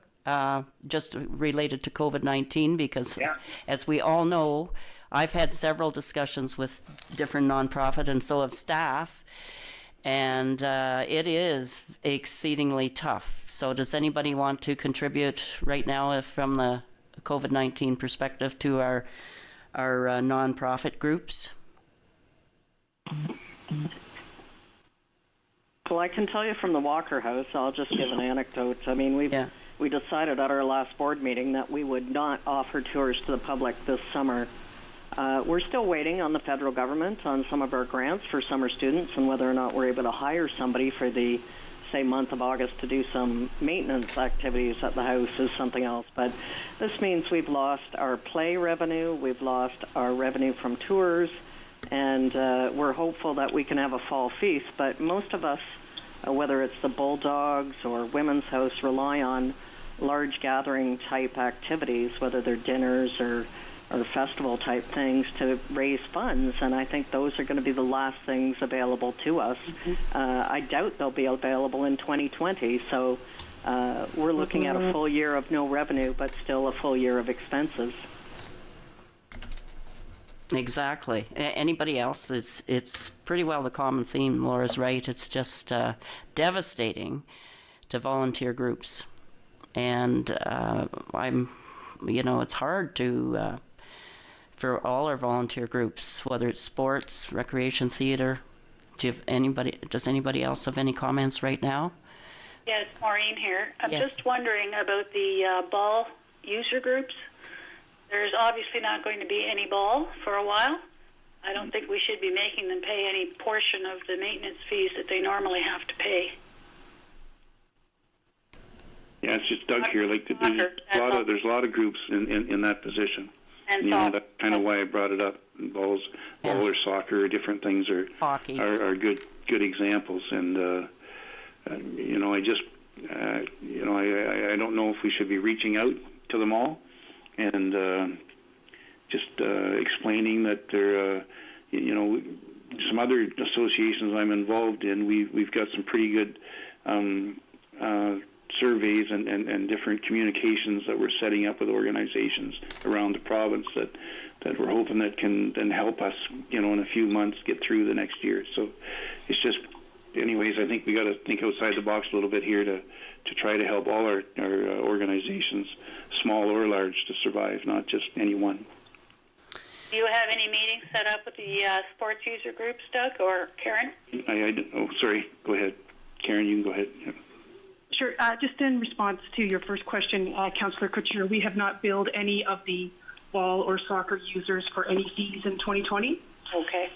Just related to COVID-19, because as we all know, I've had several discussions with different nonprofit, and so have staff, and it is exceedingly tough. So does anybody want to contribute right now from the COVID-19 perspective to our nonprofit groups? Well, I can tell you from the Walker House, I'll just give an anecdote. I mean, we decided at our last board meeting that we would not offer tours to the public this summer. We're still waiting on the federal government on some of our grants for summer students, and whether or not we're able to hire somebody for the, say, month of August to do some maintenance activities at the house is something else. But this means we've lost our play revenue, we've lost our revenue from tours, and we're hopeful that we can have a fall feast. But most of us, whether it's the Bulldogs or Women's House, rely on large gathering type activities, whether they're dinners or festival type things, to raise funds, and I think those are going to be the last things available to us. I doubt they'll be available in 2020, so we're looking at a full year of no revenue, but still a full year of expenses. Exactly. Anybody else? It's pretty well the common theme. Laura's right. It's just devastating to volunteer groups, and it's hard to for all our volunteer groups, whether it's sports, recreation, theater. Does anybody else have any comments right now? Yeah, it's Maureen here. I'm Yes. just wondering about the ball user groups. There's obviously not going to be any ball for a while. I don't think we should be making them pay any portion of the maintenance fees that they normally have to pay. Yeah, it's just Doug here. Like there's a lot of groups in that position. And that's kind of why I brought it up. Ball or soccer, different things are hockey are good examples. And I just I don't know if we should be reaching out to them all and just explaining that there some other associations I'm involved in. We've got some pretty good surveys and different communications that we're setting up with organizations around the province that we're hoping that can then help us, in a few months get through the next year. So it's just, anyways, I think we got to think outside the box a little bit here to try to help all our organizations, small or large, to survive, not just any one. Do you have any meetings set up with the sports user groups, Doug or Karen? Sorry. Go ahead. Karen, you can go ahead. Yeah. Sure. Just in response to your first question, Councillor Couture, we have not billed any of the ball or soccer users for any fees in 2020. Okay.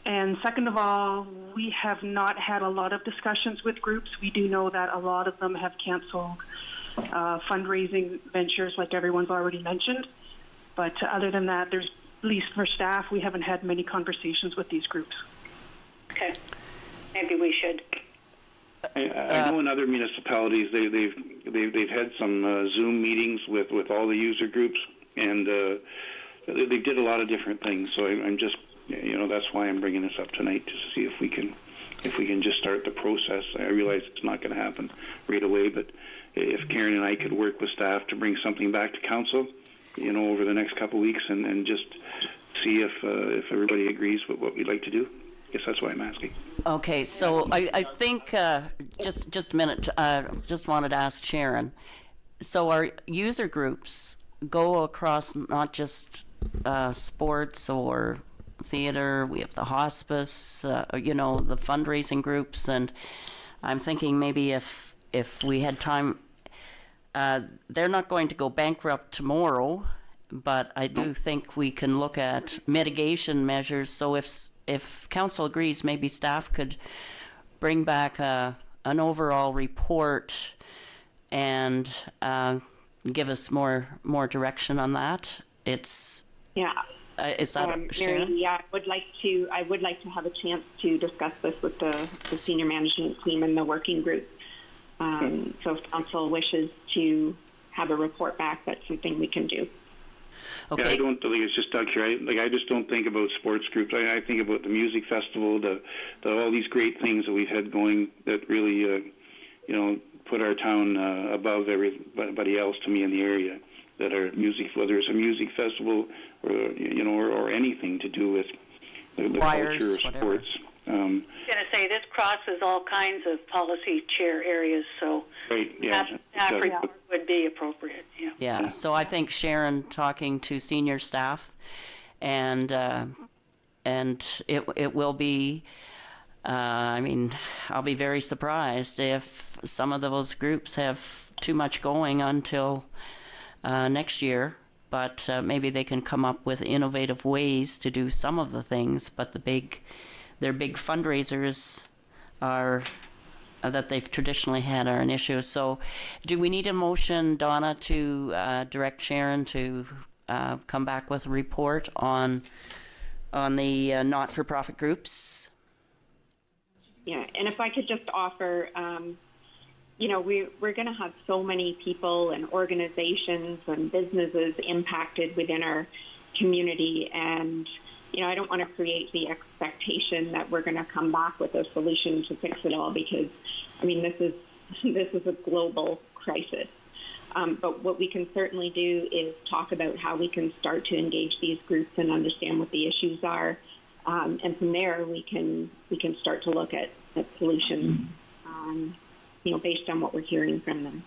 And second of all, we have not had a lot of discussions with groups. We do know that a lot of them have canceled fundraising ventures, like everyone's already mentioned. But other than that, at least for staff, we haven't had many conversations with these groups. Okay. Maybe we should. I know in other municipalities they've had some Zoom meetings with all the user groups, and they did a lot of different things. So I'm just, that's why I'm bringing this up tonight, to see if we can just start the process. I realize it's not going to happen right away, but if Karen and I could work with staff to bring something back to council, over the next couple of weeks, and just see if everybody agrees with what we'd like to do. Yes, that's why I'm asking. Okay, so I think, just a minute, just wanted to ask Sharon. So our user groups go across not just sports or theater, we have the hospice, the fundraising groups, and I'm thinking maybe if we had time, they're not going to go bankrupt tomorrow, but I do think we can look at mitigation measures. So if council agrees, maybe staff could bring back an overall report and give us more direction on that. Is that Sharon? Mary, yeah, I would like to have a chance to discuss this with the senior management team and the working group. So if council wishes to have a report back, that's something we can do. Okay. Yeah, I don't think it's just Doug here. I just don't think about sports groups. I think about the music festival, all these great things that we've had going that really, put our town above everybody else to me in the area. That are music, whether it's a music festival or anything to do with the culture of sports. I was going to say, this crosses all kinds of policy chair areas, so right, yeah, staff report would be appropriate. Yeah, so I think Sharon talking to senior staff, and it will be, I'll be very surprised if some of those groups have too much going until next year, but maybe they can come up with innovative ways to do some of the things, but their big fundraisers are that they've traditionally had are an issue. So do we need a motion, Donna, to direct Sharon to come back with a report on the not-for-profit groups? Yeah, and if I could just offer, we're going to have so many people and organizations and businesses impacted within our community, and I don't want to create the expectation that we're going to come back with a solution to fix it all, because this is a global crisis. But what we can certainly do is talk about how we can start to engage these groups and understand what the issues are, and from there we can start to look at solutions. Based on what we're hearing from them.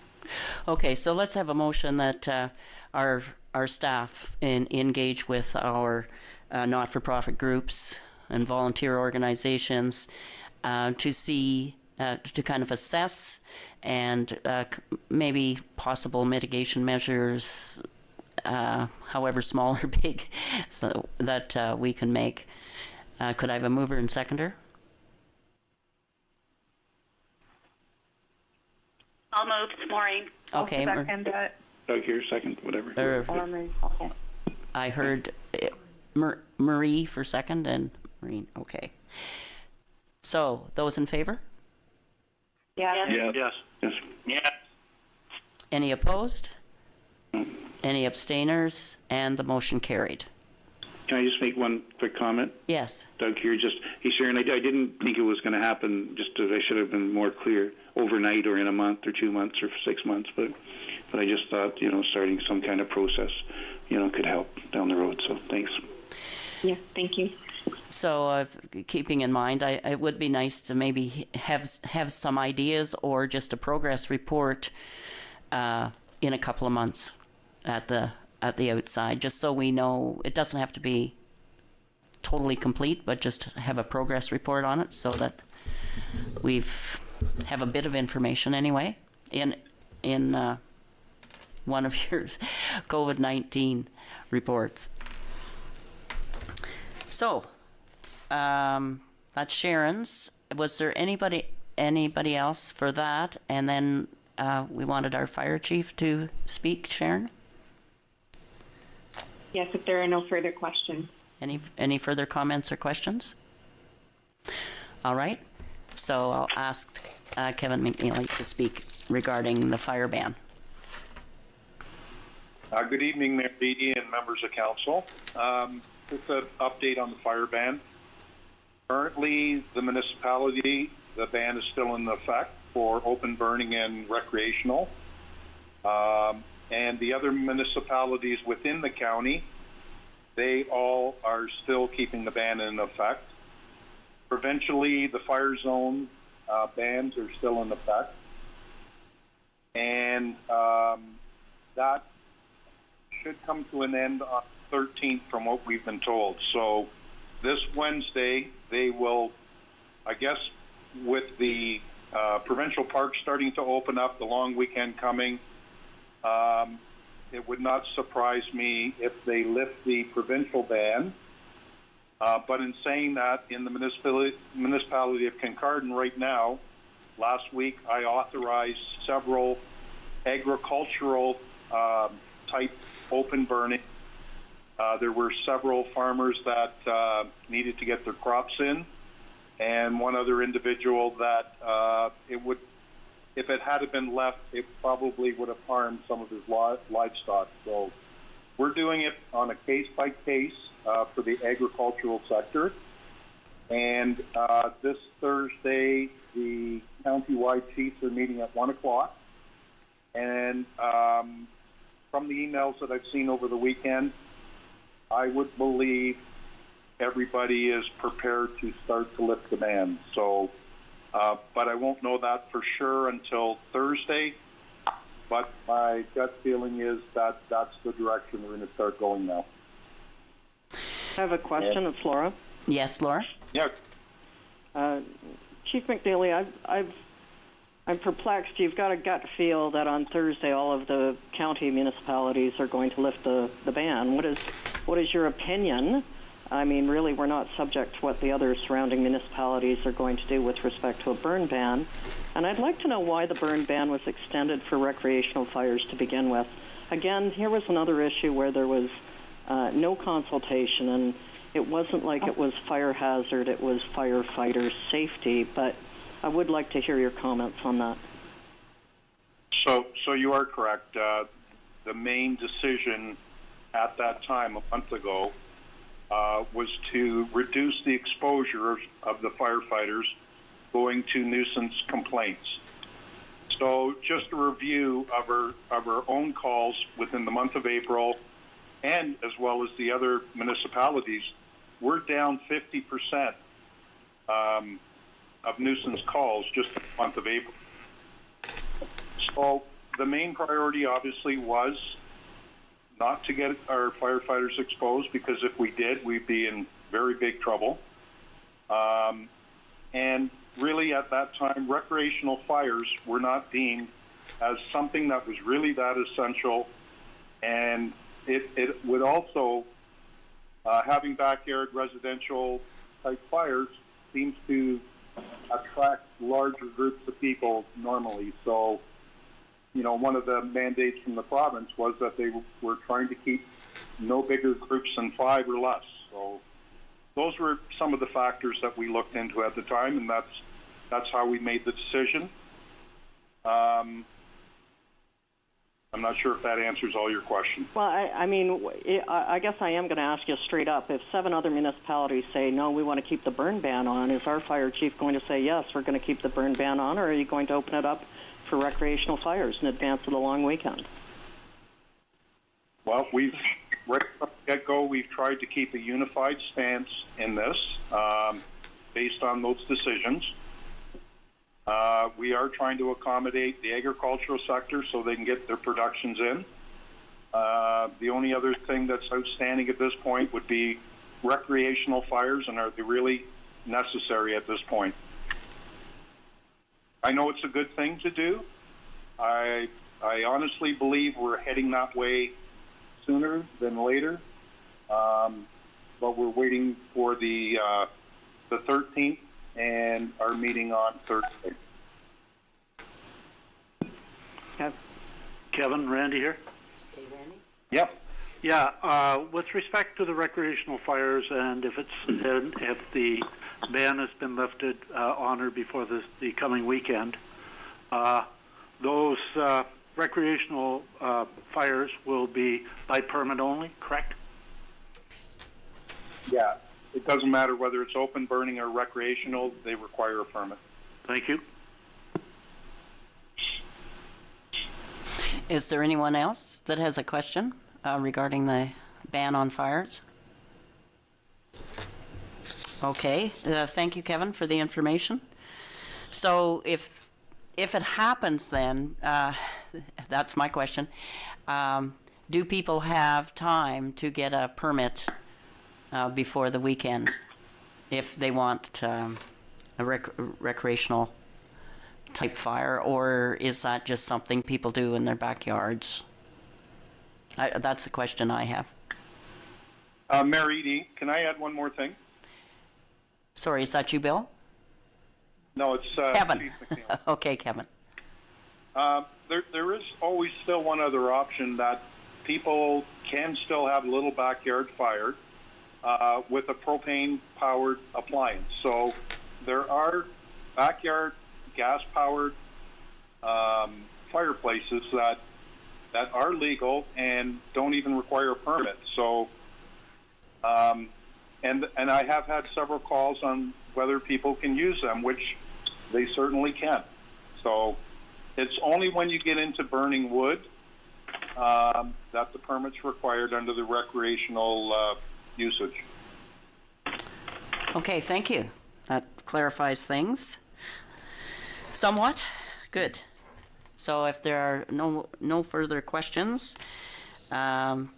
Okay, so let's have a motion that our staff engage with our not-for-profit groups and volunteer organizations to see, to kind of assess and maybe possible mitigation measures, however small or big, so that we can make. Could I have a mover and seconder? I'll move. It's Maureen. Okay. I'll second it. Doug here, second, whatever. Okay. I heard Marie for second and Maureen. Okay. So, those in favor? Yeah. Yes. Any opposed? Any abstainers? And the motion carried. Can I just make one quick comment? Yes. Doug here, hey Sharon, I didn't think it was going to happen, I should have been more clear, overnight or in a month or 2 months or 6 months, but I just thought, starting some kind of process, could help down the road, so thanks. Yeah, thank you. So, keeping in mind, it would be nice to maybe have some ideas or just a progress report in a couple of months at the outside, just so we know it doesn't have to be totally complete, but just have a progress report on it so that have a bit of information anyway in one of your COVID-19 reports. So that's Sharon's. Was there anybody else for that? And then we wanted our fire chief to speak. Sharon? Yes, if there are no further questions. Any further comments or questions? All right. So I'll ask Kevin McNeely to speak regarding the fire ban. Good evening, Mayor Beatty and members of council. Just an update on the fire ban. Currently, the municipality, the ban is still in effect for open burning and recreational. And the other municipalities within the county, they all are still keeping the ban in effect. Provincially, the fire zone bans are still in effect. And that should come to an end on the 13th from what we've been told. So this Wednesday, they will, I guess, with the provincial parks starting to open up, the long weekend coming, It would not surprise me if they lift the provincial ban. But in saying that, in the municipality of Kincardine right now, last week I authorized several agricultural type open burning. There were several farmers that needed to get their crops in, and one other individual that if it had been left, it probably would have harmed some of his livestock. So we're doing it on a case-by-case for the agricultural sector. And this Thursday, the county-wide chiefs are meeting at 1 o'clock. And from the emails that I've seen over the weekend, I would believe everybody is prepared to start to lift the ban. So, but I won't know that for sure until Thursday. But my gut feeling is that that's the direction we're going to start going now. I have a question. It's Laura. Yes, Laura? Yeah. Chief McNeely, I'm perplexed. You've got a gut feel that on Thursday all of the county municipalities are going to lift the ban. What is your opinion? I mean, really, we're not subject to what the other surrounding municipalities are going to do with respect to a burn ban. And I'd like to know why the burn ban was extended for recreational fires to begin with. Again, here was another issue where there was no consultation, and it wasn't like it was fire hazard, it was firefighter safety, but I would like to hear your comments on that. So you are correct. The main decision at that time, a month ago, was to reduce the exposure of the firefighters going to nuisance complaints. So just a review of our own calls within the month of April, and as well as the other municipalities, we're down 50% of nuisance calls just in the month of April. So the main priority obviously was not to get our firefighters exposed, because if we did, we'd be in very big trouble. And really at that time, recreational fires were not deemed as something that was really that essential. And it would also, having backyard residential type fires seems to attract larger groups of people normally. So, you know, one of the mandates from the province was that they were trying to keep no bigger groups than 5 or less. So those were some of the factors that we looked into at the time, and that's how we made the decision. I'm not sure if that answers all your questions. Well, I guess I am going to ask you straight up. If 7 other municipalities say, no, we want to keep the burn ban on, is our fire chief going to say, yes, we're going to keep the burn ban on, or are you going to open it up for recreational fires in advance of the long weekend? Well, right from the get-go, we've tried to keep a unified stance in this based on those decisions. We are trying to accommodate the agricultural sector so they can get their productions in. The only other thing that's outstanding at this point would be recreational fires, and are they really necessary at this point? I know it's a good thing to do. I honestly believe we're heading that way sooner than later, but we're waiting for the 13th and our meeting on Thursday. Kevin, Randy here. Okay, Randy? Yep. Yeah, with respect to the recreational fires, and if the ban has been lifted on or before the coming weekend, those recreational fires will be by permit only, correct? Yeah, it doesn't matter whether it's open burning or recreational, they require a permit. Thank you. Is there anyone else that has a question regarding the ban on fires? Okay, thank you, Kevin, for the information. So if it happens then, that's my question, do people have time to get a permit before the weekend if they want a recreational type fire, or is that just something people do in their backyards? That's the question I have. Mayor Edie, can I add one more thing? Sorry, is that you, Bill? No, it's Kevin. Chief McNeil. Okay, Kevin. There is always still one other option that people can still have a little backyard fire with a propane-powered appliance. So there are backyard gas-powered fireplaces that are legal and don't even require a permit. So, and I have had several calls on whether people can use them, which they certainly can. So it's only when you get into burning wood that the permit's required under the recreational usage. Okay, thank you. That clarifies things somewhat. Good. So if there are no further questions, sorry,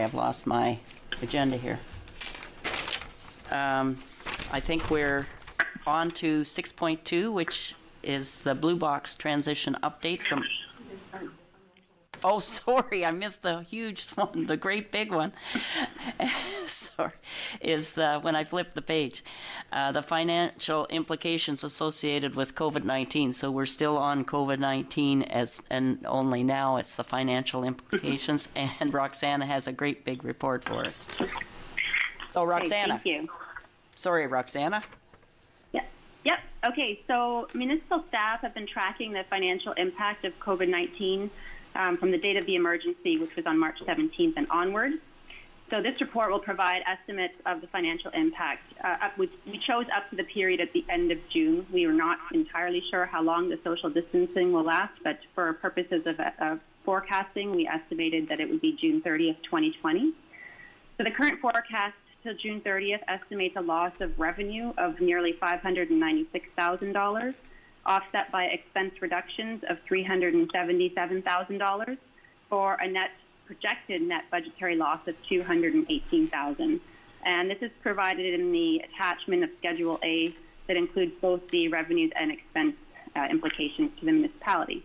I've lost my agenda here. I think we're on to 6.2, which is the Blue Box transition update from... Oh, sorry, I missed the huge one, the great big one. Sorry, is when I flipped the page. The financial implications associated with COVID-19. So we're still on COVID-19 and only now it's the financial implications. And Roxana has a great big report for us. So Roxana. Okay, thank you. Sorry, Roxana. Yep. Okay, so municipal staff have been tracking the financial impact of COVID-19 from the date of the emergency, which was on March 17th and onward. So this report will provide estimates of the financial impact. We chose up to the period at the end of June. We were not entirely sure how long the social distancing will last, but for purposes of forecasting, we estimated that it would be June 30th, 2020. So the current forecast till June 30th estimates a loss of revenue of nearly $596,000, offset by expense reductions of $377,000 for a projected net budgetary loss of $218,000. And this is provided in the attachment of Schedule A that includes both the revenues and expense implications to the municipality.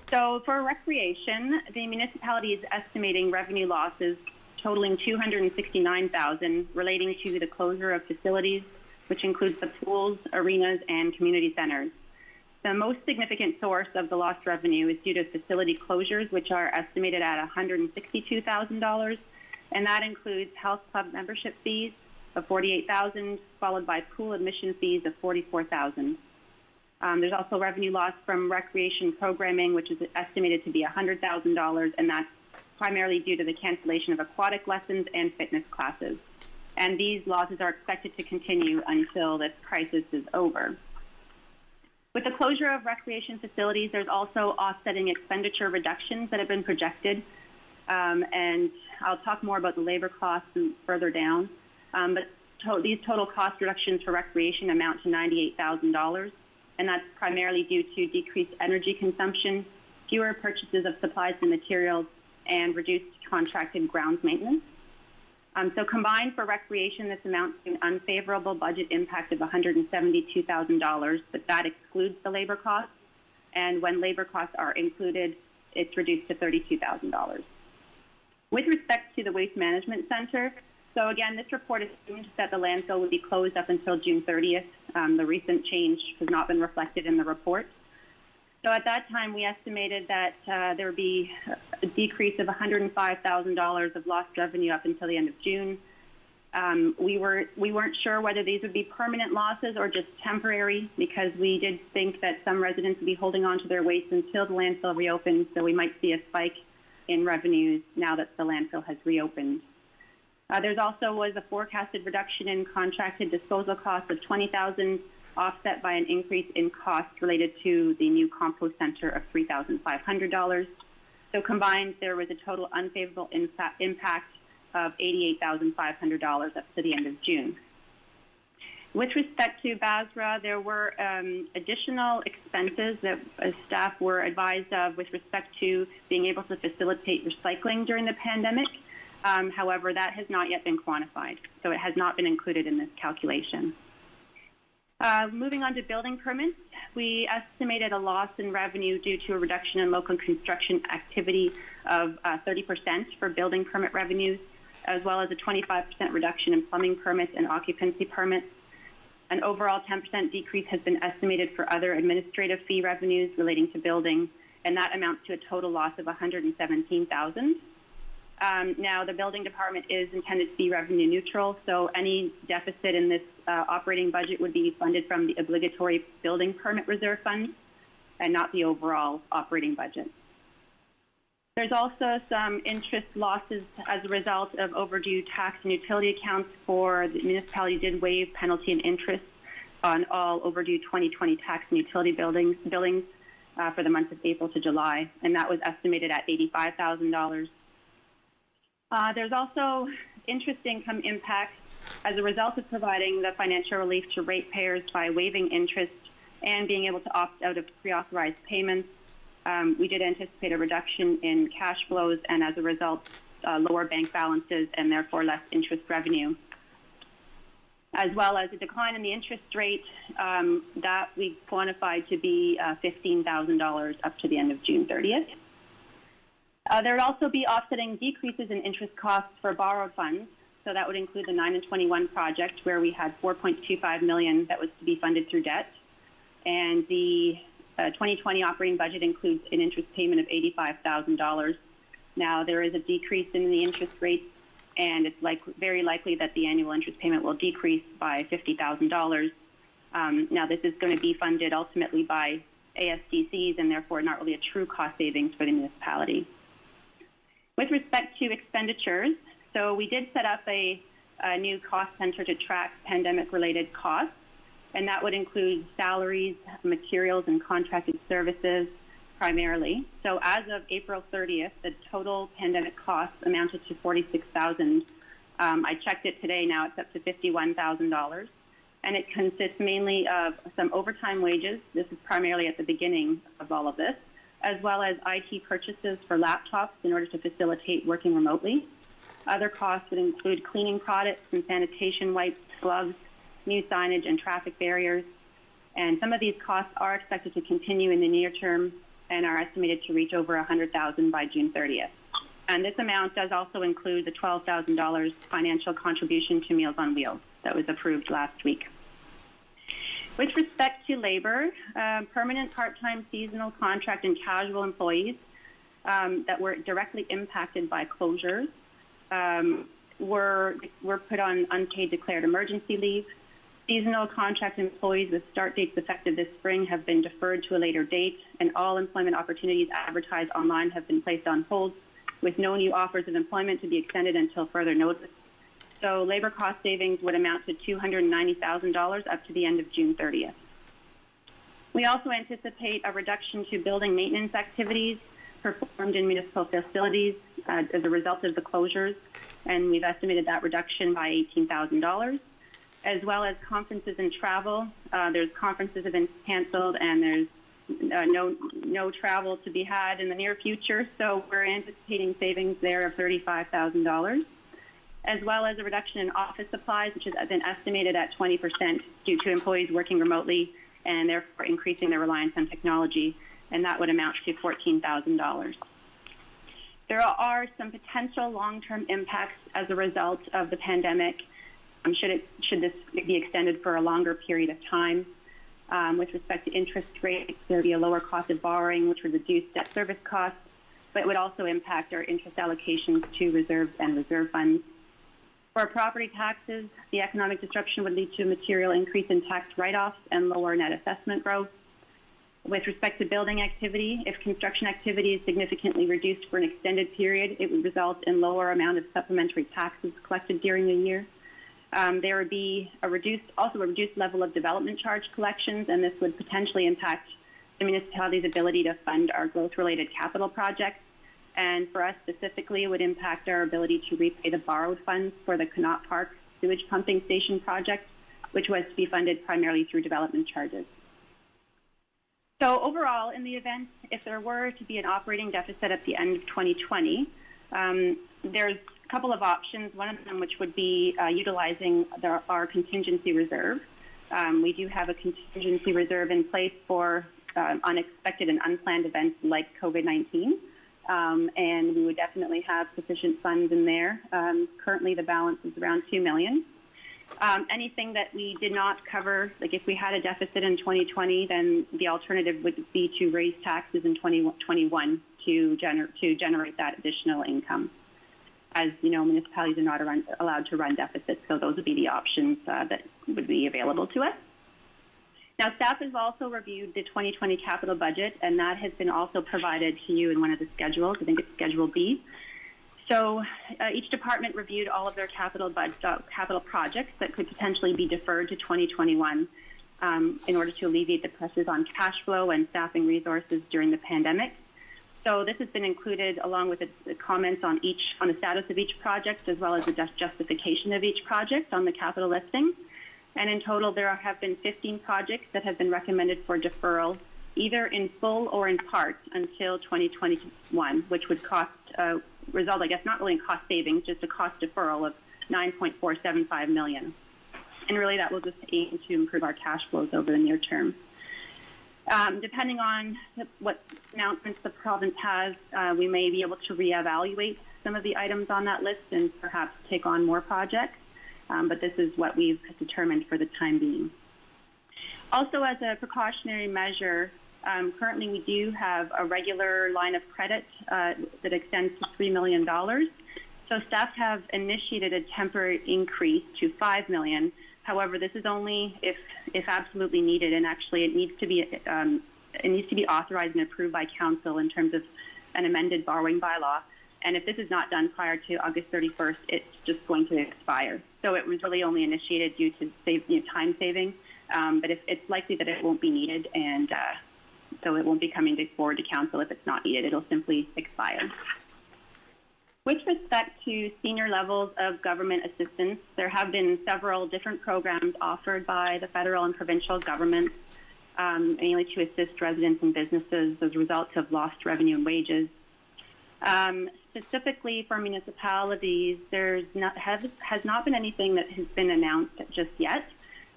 So for recreation, the municipality is estimating revenue losses totaling $269,000 relating to the closure of facilities, which includes the pools, arenas, and community centers. The most significant source of the lost revenue is due to facility closures, which are estimated at $162,000, and that includes health club membership fees of $48,000, followed by pool admission fees of $44,000. There's also revenue loss from recreation programming, which is estimated to be $100,000, and that's primarily due to the cancellation of aquatic lessons and fitness classes. And these losses are expected to continue until this crisis is over. With the closure of recreation facilities, there's also offsetting expenditure reductions that have been projected. And I'll talk more about the labor costs further down. But these total cost reductions for recreation amount to $98,000. And that's primarily due to decreased energy consumption, fewer purchases of supplies and materials, and reduced contracted grounds maintenance. So combined for recreation, this amounts to an unfavorable budget impact of $172,000, but that excludes the labor costs. And when labor costs are included, it's reduced to $32,000. With respect to the Waste Management Center, so again, this report assumed that the landfill would be closed up until June 30th. The recent change has not been reflected in the report. So at that time, we estimated that there would be a decrease of $105,000 of lost revenue up until the end of June. We weren't sure whether these would be permanent losses or just temporary, because we did think that some residents would be holding on to their waste until the landfill reopens, so we might see a spike in revenues now that the landfill has reopened. There's also was a forecasted reduction in contracted disposal costs of $20,000, offset by an increase in costs related to the new compost center of $3,500. So combined, there was a total unfavorable impact of $88,500 up to the end of June. With respect to Basra, there were additional expenses that staff were advised of with respect to being able to facilitate recycling during the pandemic. However, that has not yet been quantified, so it has not been included in this calculation. Moving on to building permits, we estimated a loss in revenue due to a reduction in local construction activity of 30% for building permit revenues, as well as a 25% reduction in plumbing permits and occupancy permits. An overall 10% decrease has been estimated for other administrative fee revenues relating to building, and that amounts to a total loss of $117,000. Now, the building department is intended to be revenue neutral, so any deficit in this operating budget would be funded from the obligatory building permit reserve fund and not the overall operating budget. There's also some interest losses as a result of overdue tax and utility accounts. For the municipality did waive penalty and interest on all overdue 2020 tax and utility billings for the months of April to July, and that was estimated at $85,000. There's also interest income impact as a result of providing the financial relief to ratepayers by waiving interest and being able to opt out of pre-authorized payments. We did anticipate a reduction in cash flows and, as a result, lower bank balances and therefore less interest revenue, as well as a decline in the interest rate that we quantified to be $15,000 up to the end of June 30th. There would also be offsetting decreases in interest costs for borrowed funds. So that would include the 9 and 21 project, where we had $4.25 million that was to be funded through debt. And the 2020 operating budget includes an interest payment of $85,000. Now, there is a decrease in the interest rate, and it's very likely that the annual interest payment will decrease by $50,000. Now, this is going to be funded ultimately by ASDCs and therefore not really a true cost savings for the municipality. With respect to expenditures, so we did set up a new cost center to track pandemic-related costs, and that would include salaries, materials, and contracted services primarily. So as of April 30th, the total pandemic costs amounted to $46,000. I checked it today. Now it's up to $51,000, and it consists mainly of some overtime wages. This is primarily at the beginning of all of this, as well as IT purchases for laptops in order to facilitate working remotely. Other costs would include cleaning products and sanitation wipes, gloves, new signage, and traffic barriers. And some of these costs are expected to continue in the near term and are estimated to reach over $100,000 by June 30th. And this amount does also include the $12,000 financial contribution to Meals on Wheels that was approved last week. With respect to labor, permanent, part-time, seasonal, contract, and casual employees that were directly impacted by closures were put on unpaid declared emergency leave. Seasonal contract employees with start dates effective this spring have been deferred to a later date, and all employment opportunities advertised online have been placed on hold, with no new offers of employment to be extended until further notice. So labor cost savings would amount to $290,000 up to the end of June 30th. We also anticipate a reduction to building maintenance activities performed in municipal facilities as a result of the closures, and we've estimated that reduction by $18,000, as well as conferences and travel. There's conferences have been canceled, and there's no travel to be had in the near future, so we're anticipating savings there of $35,000, as well as a reduction in office supplies, which has been estimated at 20% due to employees working remotely and therefore increasing their reliance on technology, and that would amount to $14,000. There are some potential long-term impacts as a result of the pandemic. Should this be extended for a longer period of time? With respect to interest rates, there would be a lower cost of borrowing, which would reduce debt service costs, but it would also impact our interest allocations to reserves and reserve funds. For property taxes, the economic disruption would lead to a material increase in tax write-offs and lower net assessment growth. With respect to building activity, if construction activity is significantly reduced for an extended period, it would result in lower amount of supplementary taxes collected during the year. There would be a reduced level of development charge collections, and this would potentially impact the municipality's ability to fund our growth-related capital projects. And for us specifically, it would impact our ability to repay the borrowed funds for the Connaught Park sewage pumping station project, which was to be funded primarily through development charges. So overall, in the event, if there were to be an operating deficit at the end of 2020, there's a couple of options, one of them which would be utilizing our contingency reserve. We do have a contingency reserve in place for unexpected and unplanned events like COVID-19, and we would definitely have sufficient funds in there. Currently, the balance is around $2 million. Anything that we did not cover, like if we had a deficit in 2020, then the alternative would be to raise taxes in 2021 to generate that additional income. As you know, municipalities are not allowed to run deficits, so those would be the options that would be available to us. Now, staff has also reviewed the 2020 capital budget, and that has been also provided to you in one of the schedules. I think it's Schedule B. So each department reviewed all of their capital projects that could potentially be deferred to 2021 in order to alleviate the pressures on cash flow and staffing resources during the pandemic. So this has been included along with the comments on the status of each project, as well as the justification of each project on the capital listing. And in total, there have been 15 projects that have been recommended for deferral, either in full or in part, until 2021, which would result, I guess, not really in cost savings, just a cost deferral of $9.475 million. And really, that will just aim to improve our cash flows over the near term. Depending on what announcements the province has, we may be able to reevaluate some of the items on that list and perhaps take on more projects. But this is what we've determined for the time being. Also, as a precautionary measure, currently we do have a regular line of credit that extends to $3 million. So staff have initiated a temporary increase to $5 million. However, this is only if absolutely needed, and actually it needs to be authorized and approved by council in terms of an amended borrowing bylaw. And if this is not done prior to August 31st, it's just going to expire. So it was really only initiated due to time saving, but it's likely that it won't be needed, and so it won't be coming forward to council if it's not needed. It'll simply expire. With respect to senior levels of government assistance, there have been several different programs offered by the federal and provincial governments, mainly to assist residents and businesses as a result of lost revenue and wages. Specifically for municipalities, has not been anything that has been announced just yet.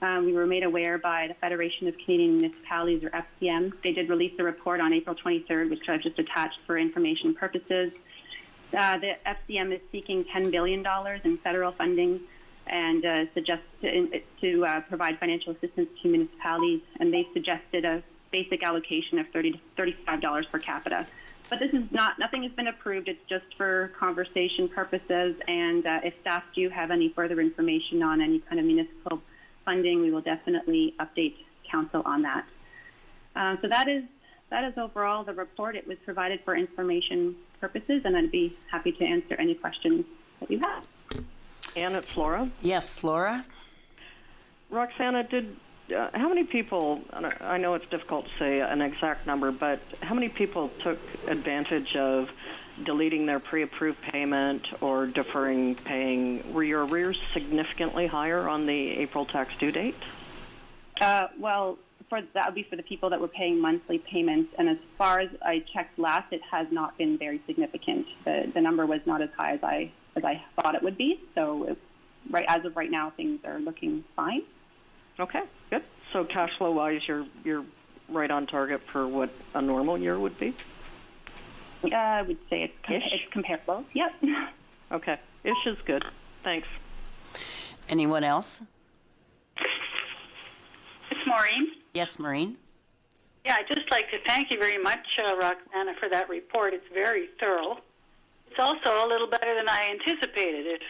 We were made aware by the Federation of Canadian Municipalities, or FCM. They did release a report on April 23rd, which I've just attached for information purposes. The FCM is seeking $10 billion in federal funding and suggests to provide financial assistance to municipalities, and they suggested a basic allocation of $30 to $35 per capita. But this is nothing has been approved. It's just for conversation purposes, and if staff do have any further information on any kind of municipal funding, we will definitely update council on that. So that is overall the report. It was provided for information purposes, and I'd be happy to answer any questions that you have. And it's Laura. Yes, Laura. Roxana, how many people, I know it's difficult to say an exact number, but how many people took advantage of deleting their pre-approved payment or deferring paying? Were your arrears significantly higher on the April tax due date? Well, that would be for the people that were paying monthly payments, and as far as I checked last, it has not been very significant. The number was not as high as I thought it would be, so as of right now, things are looking fine. Okay, good. So cash flow wise, you're right on target for what a normal year would be? I would say it's comparable. Yep. Okay, ish is good. Thanks. Anyone else? It's Maureen. Yes, Maureen. Yeah, I'd just like to thank you very much, Roxana, for that report. It's very thorough. It's also a little better than I anticipated if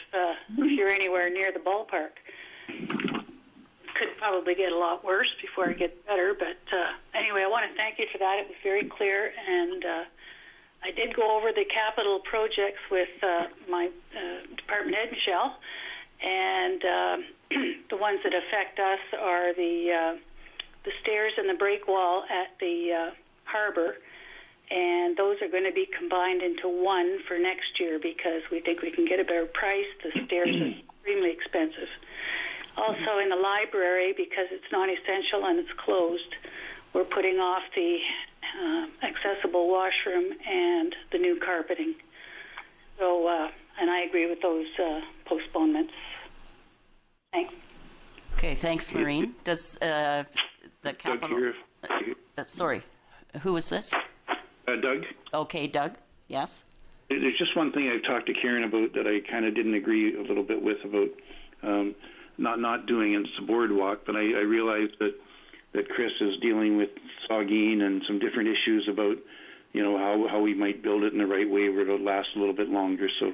you're anywhere near the ballpark. Could probably get a lot worse before it gets better, but anyway, I want to thank you for that. It was very clear, and I did go over the capital projects with my department head, Michelle, and the ones that affect us are the stairs and the break wall at the harbor, and those are going to be combined into one for next year because we think we can get a better price. The stairs are extremely expensive. Also in the library, because it's non-essential and it's closed, we're putting off the accessible washroom and the new carpeting. So, and I agree with those postponements. Thanks. Okay, thanks, Maureen. Does the capital... sorry, who was this? Doug. Okay, Doug, yes? There's just one thing I've talked to Karen about that I kind of didn't agree a little bit with about not doing it. It's a boardwalk, but I realized that Chris is dealing with Saugeen and some different issues about, how we might build it in the right way where it'll last a little bit longer. So,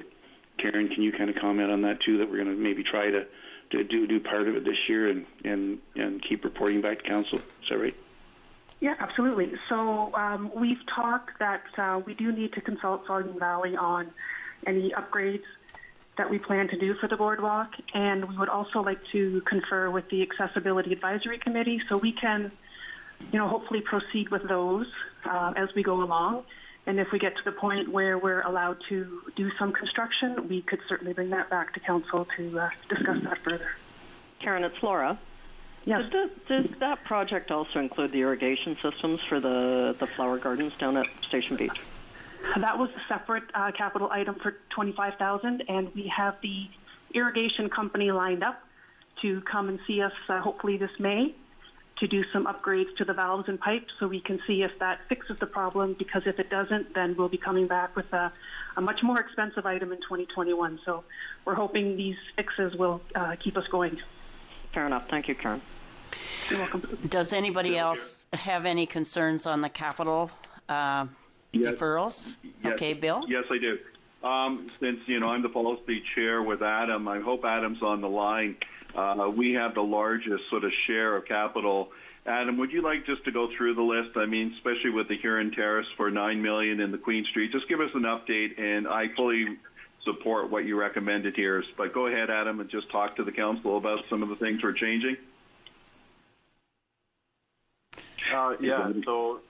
Karen, can you kind of comment on that too, that we're going to maybe try to do part of it this year and keep reporting back to council? Is that right? Yeah, absolutely. So we've talked that we do need to consult Saugeen Valley on any upgrades that we plan to do for the boardwalk, and we would also like to confer with the Accessibility Advisory Committee so we can, hopefully proceed with those as we go along. And if we get to the point where we're allowed to do some construction, we could certainly bring that back to council to discuss that further. Karen, it's Laura. Yes. Does that project also include the irrigation systems for the flower gardens down at Station Beach? That was a separate capital item for $25,000, and we have the irrigation company lined up to come and see us hopefully this May to do some upgrades to the valves and pipes so we can see if that fixes the problem, because if it doesn't, then we'll be coming back with a much more expensive item in 2021. So we're hoping these fixes will keep us going. Fair enough. Thank you, Karen. You're welcome. Does anybody else have any concerns on the capital deferrals? Yes. Okay, Bill? Yes, I do. Since, I'm the policy chair with Adam, I hope Adam's on the line. We have the largest sort of share of capital. Adam, would you like just to go through the list? I mean, especially with the Huron Terrace for $9 million in the Queen Street. Just give us an update, and I fully support what you recommended here. But go ahead, Adam, and just talk to the council about some of the things we're changing. Yeah. So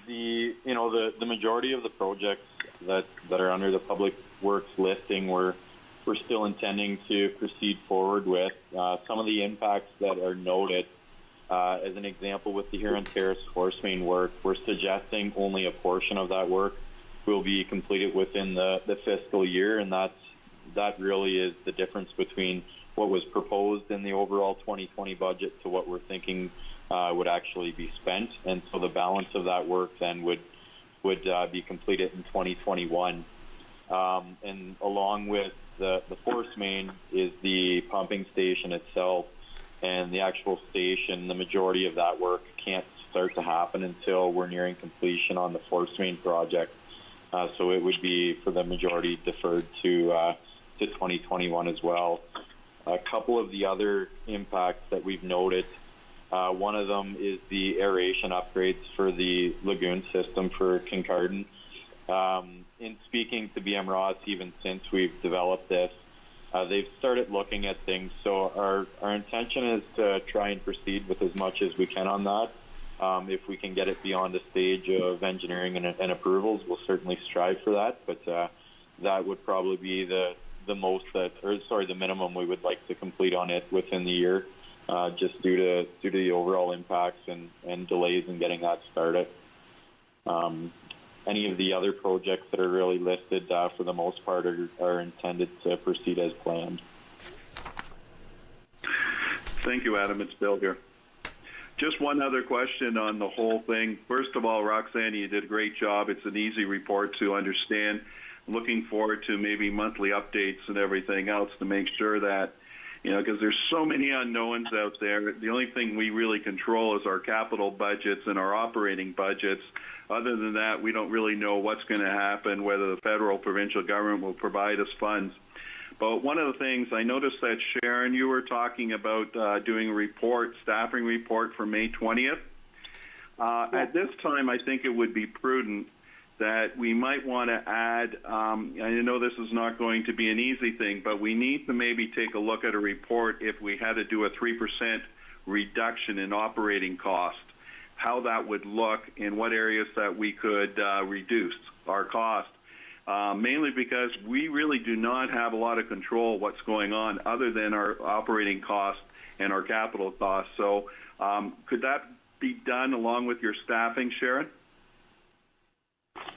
the majority of the projects that are under the public works listing we're still intending to proceed forward with. Some of the impacts that are noted, as an example, with the Huron Terrace force main work, we're suggesting only a portion of that work will be completed within the fiscal year, and that really is the difference between what was proposed in the overall 2020 budget to what we're thinking would actually be spent. And so the balance of that work then would be completed in 2021. And along with the force main is the pumping station itself, and the actual station, the majority of that work can't start to happen until we're nearing completion on the force main project. So it would be, for the majority, deferred to 2021 as well. A couple of the other impacts that we've noted, one of them is the aeration upgrades for the lagoon system for Kincardine. In speaking to BM Ross, even since we've developed this, they've started looking at things. So our intention is to try and proceed with as much as we can on that. If we can get it beyond the stage of engineering and approvals, we'll certainly strive for that. But that would probably be the minimum we would like to complete on it within the year, just due to the overall impacts and delays in getting that started. Any of the other projects that are really listed, for the most part, are intended to proceed as planned. Thank you, Adam. It's Bill here. Just one other question on the whole thing. First of all, Roxanne, you did a great job. It's an easy report to understand. Looking forward to maybe monthly updates and everything else to make sure that, because there's so many unknowns out there. The only thing we really control is our capital budgets and our operating budgets. Other than that, we don't really know what's going to happen, whether the federal, provincial government will provide us funds. But one of the things I noticed that, Sharon, you were talking about doing a staffing report for May 20th. At this time, I think it would be prudent that we might want to add, I know this is not going to be an easy thing, but we need to maybe take a look at a report if we had to do a 3% reduction in operating cost, how that would look and what areas that we could reduce our cost. Mainly because we really do not have a lot of control what's going on other than our operating costs and our capital costs. So could that be done along with your staffing, Sharon?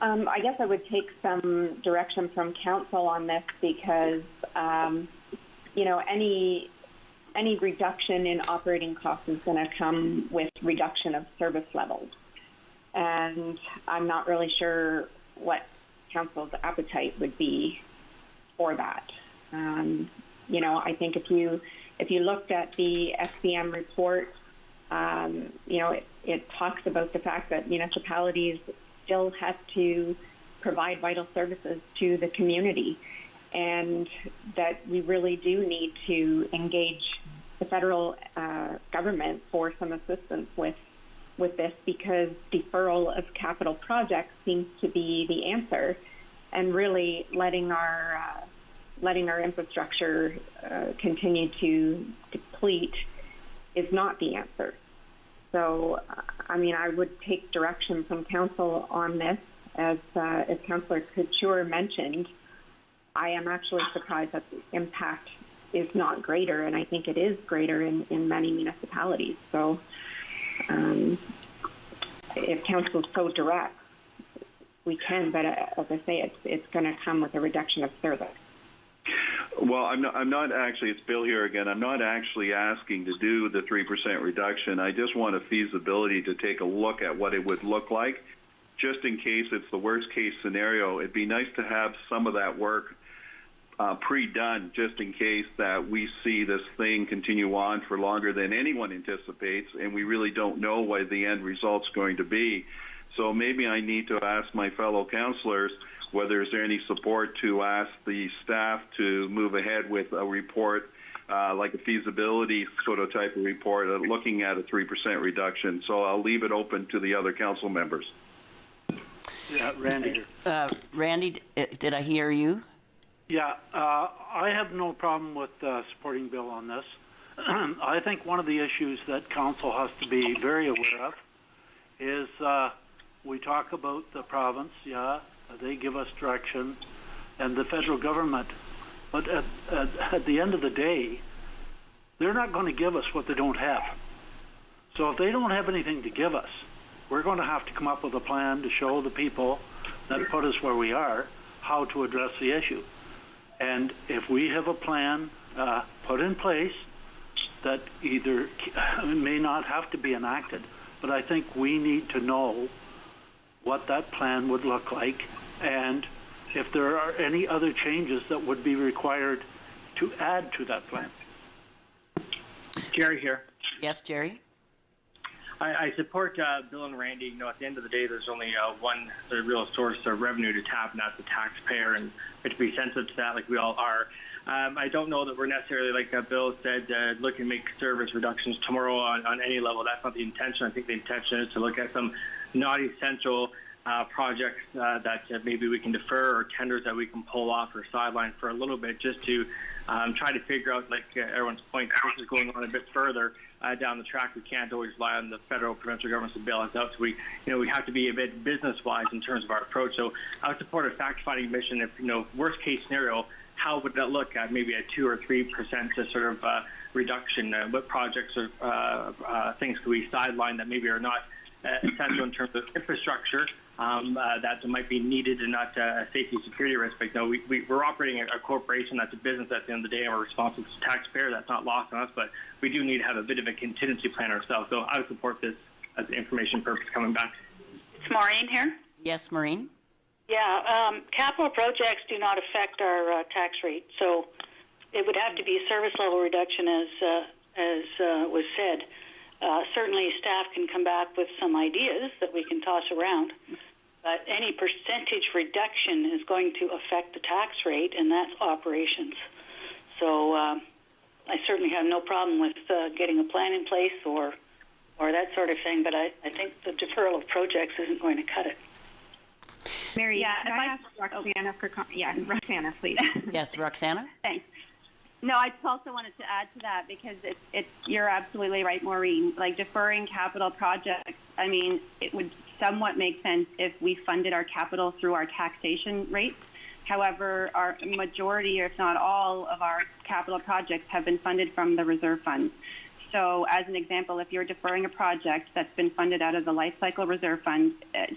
I guess I would take some direction from council on this because, any any reduction in operating costs is going to come with reduction of service levels. And I'm not really sure what council's appetite would be for that. You know, I think if you looked at the SCM report, you know, it talks about the fact that municipalities still have to provide vital services to the community, and that we really do need to engage the federal government for some assistance with this, because deferral of capital projects seems to be the answer, and really letting our infrastructure continue to deplete is not the answer. So, I mean, I would take direction from council on this. As Councillor Couture mentioned, I am actually surprised that the impact is not greater, and I think it is greater in many municipalities. So, if council is so direct, we can, but as I say, it's going to come with a reduction of service. Well, I'm not actually, it's Bill here again, I'm not actually asking to do the 3% reduction. I just want a feasibility to take a look at what it would look like, just in case it's the worst case scenario. It'd be nice to have some of that work pre-done, just in case that we see this thing continue on for longer than anyone anticipates, and we really don't know what the end result's going to be. So maybe I need to ask my fellow councillors whether is there any support to ask the staff to move ahead with a report, like a feasibility sort of type of report, looking at a 3% reduction. So I'll leave it open to the other council members. Yeah, Randy. Randy, did I hear you? Yeah, I have no problem with supporting Bill on this. I think one of the issues that council has to be very aware of is we talk about the province, yeah, they give us direction, and the federal government, but at the end of the day, they're not going to give us what they don't have. So if they don't have anything to give us, we're going to have to come up with a plan to show the people that put us where we are how to address the issue. And if we have a plan put in place that either may not have to be enacted, but I think we need to know what that plan would look like, and if there are any other changes that would be required to add to that plan. Jerry here. Yes, Jerry. I support Bill and Randy. You know, at the end of the day, there's only one real source of revenue to tap, and that's the taxpayer, and we have to be sensitive to that, like we all are. I don't know that we're necessarily, like Bill said, looking to make service reductions tomorrow on any level. That's not the intention. I think the intention is to look at some not essential projects that maybe we can defer, or tenders that we can pull off or sideline for a little bit, just to try to figure out, like everyone's point, this is going on a bit further down the track. We can't always rely on the federal, provincial governments to bail us out. So we have to be a bit business-wise in terms of our approach. So I would support a fact-finding mission. If worst case scenario, how would that look at maybe a 2 or 3% sort of reduction? What projects or things could we sideline that maybe are not essential in terms of infrastructure that might be needed and not a safety security risk? But we're operating a corporation that's a business at the end of the day, and we're responsible to taxpayers. That's not lost on us, but we do need to have a bit of a contingency plan ourselves. So I would support this as information purpose coming back. It's Maureen here. Yes, Maureen. Yeah, capital projects do not affect our tax rate, so it would have to be a service level reduction, as was said. Certainly, staff can come back with some ideas that we can toss around, but any percentage reduction is going to affect the tax rate, and that's operations. So I certainly have no problem with getting a plan in place or that sort of thing, but I think the deferral of projects isn't going to cut it. Mary, can I ask Roxana for Roxana, please. Yes, Roxana. Thanks. No, I just also wanted to add to that, because you're absolutely right, Maureen. Like, deferring capital projects, I mean, it would somewhat make sense if we funded our capital through our taxation rates. However, our majority, or if not all, of our capital projects have been funded from the reserve funds. So as an example, if you're deferring a project that's been funded out of the Life Cycle Reserve Fund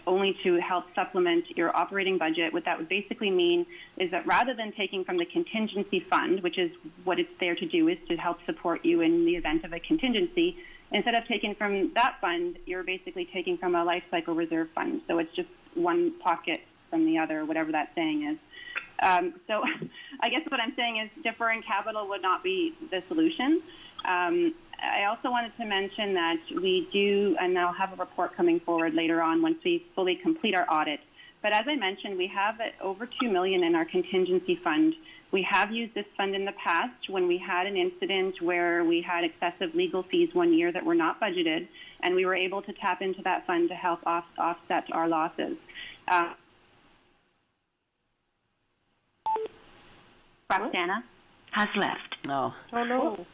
only to help supplement your operating budget, what that would basically mean is that rather than taking from the contingency fund, which is what it's there to do, is to help support you in the event of a contingency, instead of taking from that fund, you're basically taking from a Life Cycle Reserve Fund. So it's just one pocket from the other, whatever that saying is. So I guess what I'm saying is deferring capital would not be the solution. I also wanted to mention that we do, and I'll have a report coming forward later on once we fully complete our audit. But as I mentioned, we have over $2 million in our contingency fund. We have used this fund in the past when we had an incident where we had excessive legal fees one year that were not budgeted, and we were able to tap into that fund to help offset our losses. Roxana has left. No. Oh, no.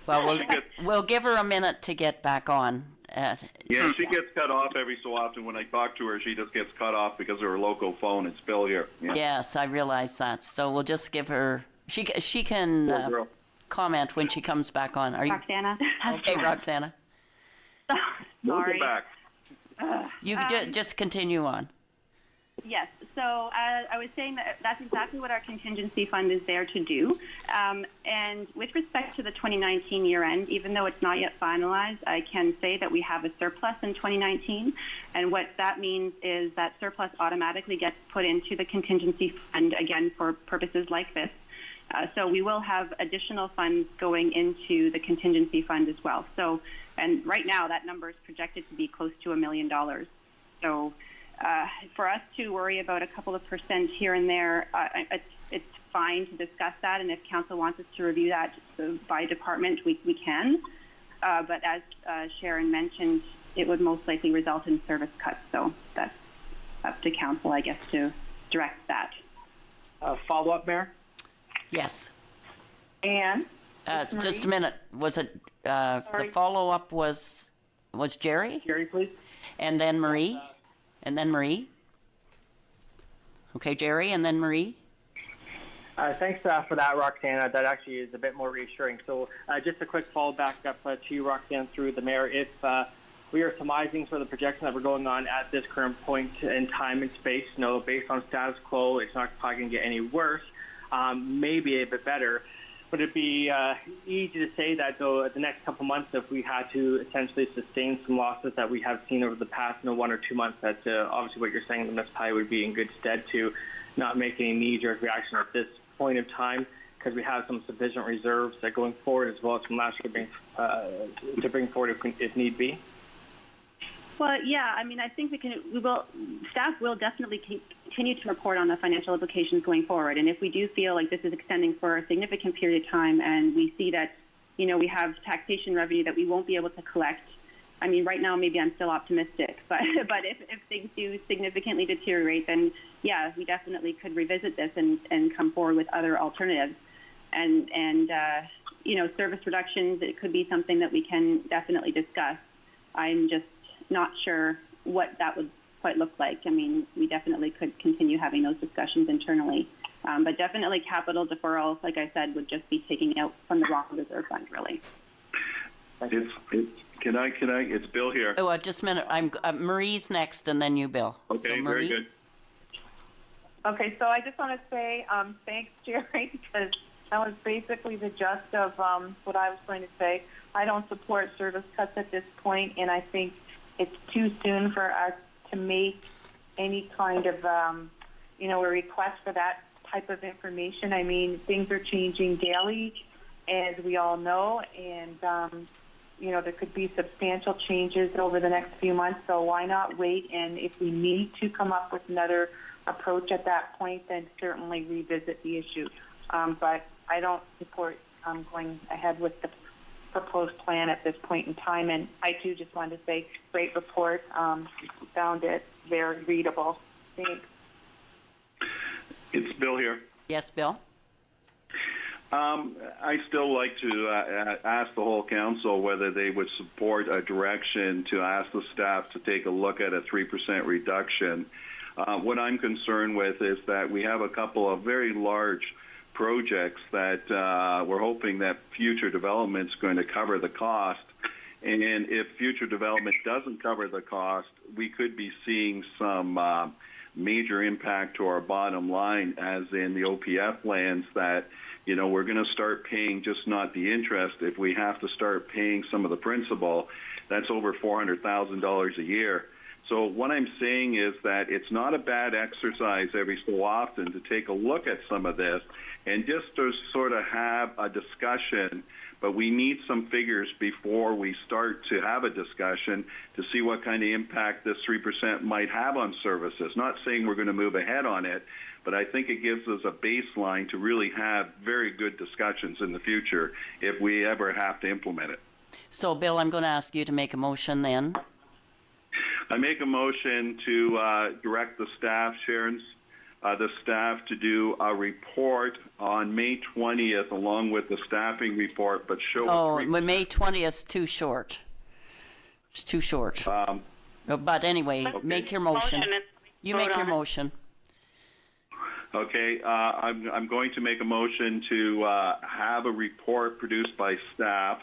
Well, we'll give her a minute to get back on. Yeah, she gets cut off every so often. When I talk to her, she just gets cut off because of her local phone. It's Bill here. Yeah. Yes, I realize that. So we'll just give her. She can comment when she comes back on. Are you? Roxana. Okay, Roxana. Sorry. Back. You just continue on. Yes. So I was saying that's exactly what our contingency fund is there to do. And with respect to the 2019 year end, even though it's not yet finalized, I can say that we have a surplus in 2019. And what that means is that surplus automatically gets put into the contingency fund, again, for purposes like this. So we will have additional funds going into the contingency fund as well. So, and right now that number is projected to be close to $1 million. So for us to worry about a couple of percent here and there, it's fine to discuss that. And if council wants us to review that by department, we can. But as Sharon mentioned, it would most likely result in service cuts. So that's up to council, I guess, to direct that. Follow-up, Mayor? Yes. And just a minute. Was it the follow-up was Jerry? Jerry, please. And then Marie? And then Marie? Okay, Jerry, and then Marie? Thanks for that, Roxana. That actually is a bit more reassuring. So just a quick follow back up to you, Roxana, through the mayor. If we are surmising sort of the projection that we're going on at this current point in time and space, based on status quo, it's not probably going to get any worse, maybe a bit better. Would it be easy to say that, though, the next couple of months, if we had to essentially sustain some losses that we have seen over the past 1 or 2 months, that obviously what you're saying, the municipality would be in good stead to not make any knee-jerk reaction at this point of time, because we have some sufficient reserves that going forward, as well as from last year, to bring forward if need be? Well, yeah, I mean, I think staff will definitely continue to report on the financial implications going forward. And if we do feel like this is extending for a significant period of time and we see that, we have taxation revenue that we won't be able to collect, I mean, right now, maybe I'm still optimistic, but if things do significantly deteriorate, then yeah, we definitely could revisit this and come forward with other alternatives. And service reductions, it could be something that we can definitely discuss. I'm just not sure what that would quite look like. I mean, we definitely could continue having those discussions internally. But definitely capital deferral, like I said, would just be taking out from the wrong reserve fund, really. It's Bill here. Oh, just a minute. I'm Marie's next, and then you, Bill. Okay, so, very good. okay, so I just want to say thanks, Jerry, because that was basically the gist of what I was going to say. I don't support service cuts at this point, and I think it's too soon for us to make any kind of, a request for that type of information. I mean, things are changing daily, as we all know, and, there could be substantial changes over the next few months, so why not wait? And if we need to come up with another approach at that point, then certainly revisit the issue. But I don't support going ahead with the proposed plan at this point in time. And I too just wanted to say, great report. Found it very readable. Thanks. It's Bill here. Yes, Bill. I still like to ask the whole council whether they would support a direction to ask the staff to take a look at a 3% reduction. What I'm concerned with is that we have a couple of very large projects that we're hoping that future development's going to cover the cost. And if future development doesn't cover the cost, we could be seeing some major impact to our bottom line, as in the OPF lands that, you know, we're going to start paying just not the interest. If we have to start paying some of the principal, that's over $400,000 a year. So what I'm saying is that it's not a bad exercise every so often to take a look at some of this and just to sort of have a discussion, but we need some figures before we start to have a discussion to see what kind of impact this 3% might have on services. Not saying we're going to move ahead on it, but I think it gives us a baseline to really have very good discussions in the future if we ever have to implement it. So, Bill, I'm going to ask you to make a motion then. I make a motion to direct the staff, the staff to do a report on May 20th along with the staffing report, but show... Oh, May 20th is too short. It's too short. But anyway, okay. Make your motion. You make your motion. Okay, I'm going to make a motion to have a report produced by staff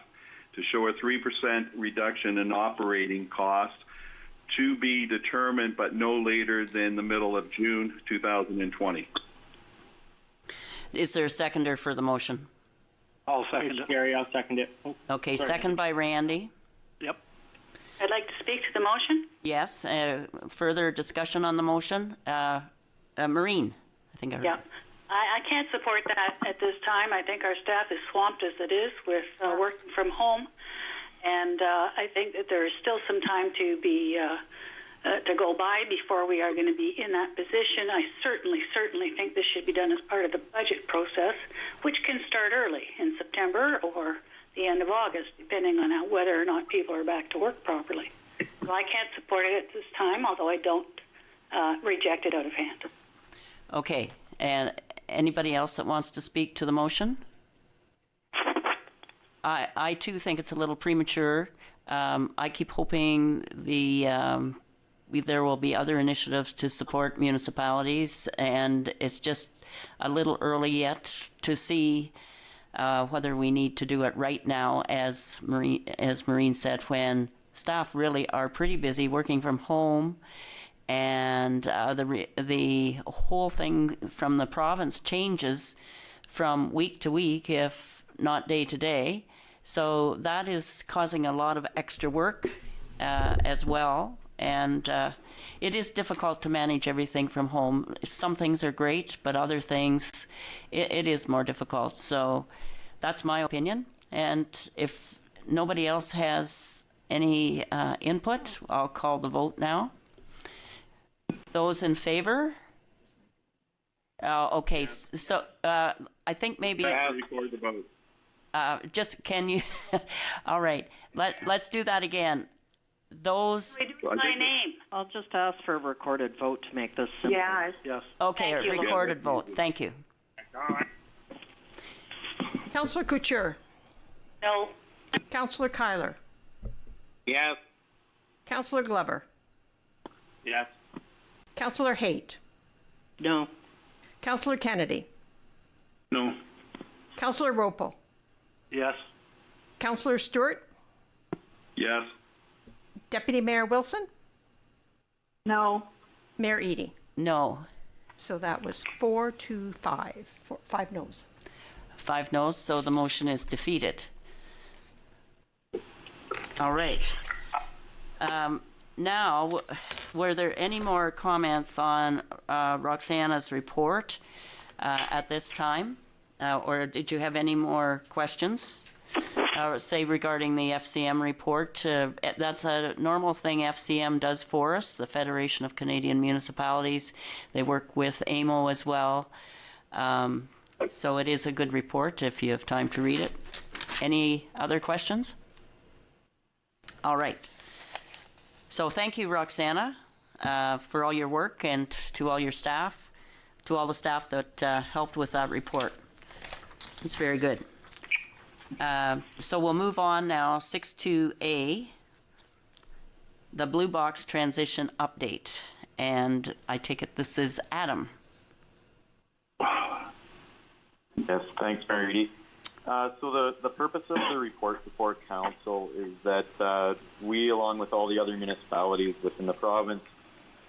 to show a 3% reduction in operating costs to be determined, but no later than the middle of June 2020. Is there a seconder for the motion? I'll second it. Gary, I'll second it. Okay, second by Randy. Yep. I'd like to speak to the motion. Yes, further discussion on the motion? Maureen, I think I heard. Yeah, I can't support that at this time. I think our staff is swamped as it is with working from home. And I think that there is still some time to go by before we are going to be in that position. I certainly think this should be done as part of the budget process, which can start early in September or the end of August, depending on whether or not people are back to work properly. So I can't support it at this time, although I don't reject it out of hand. Okay, and anybody else that wants to speak to the motion? I too think it's a little premature. I keep hoping there will be other initiatives to support municipalities, and it's just a little early yet to see whether we need to do it right now, as Maureen said, when staff really are pretty busy working from home, and the whole thing from the province changes from week to week, if not day to day. So that is causing a lot of extra work as well. And it is difficult to manage everything from home. Some things are great, but other things, it is more difficult. So that's my opinion. And if nobody else has any input, I'll call the vote now. Those in favor? Okay, so I think maybe... I have recorded the vote. Just can you? All right. Let's do that again. Those. My name. I'll just ask for a recorded vote to make this simple. Yes. Yes. Okay, a recorded vote. Thank you. Councillor Couture. No. Councillor Kyler. Yes. Councillor Glover. Yes. Councillor Haight. No. Councillor Kennedy. No. Councillor Ropel. Yes. Councillor Stewart. Yes. Deputy Mayor Wilson. No. Mayor Eady. No. So that was 4-5. 5 noes. 5 noes, so the motion is defeated. All right. Now, were there any more comments on Roxana's report at this time? Or did you have any more questions, say, regarding the FCM report? That's a normal thing FCM does for us, the Federation of Canadian Municipalities. They work with AMO as well. So it is a good report if you have time to read it. Any other questions? All right. So thank you, Roxana, for all your work, and to all your staff, to all the staff that helped with that report. It's very good. So we'll move on now. 6.2a, the Blue Box transition update. And I take it this is Adam. Yes, thanks, Mary. So the purpose of the report before council is that we, along with all the other municipalities within the province,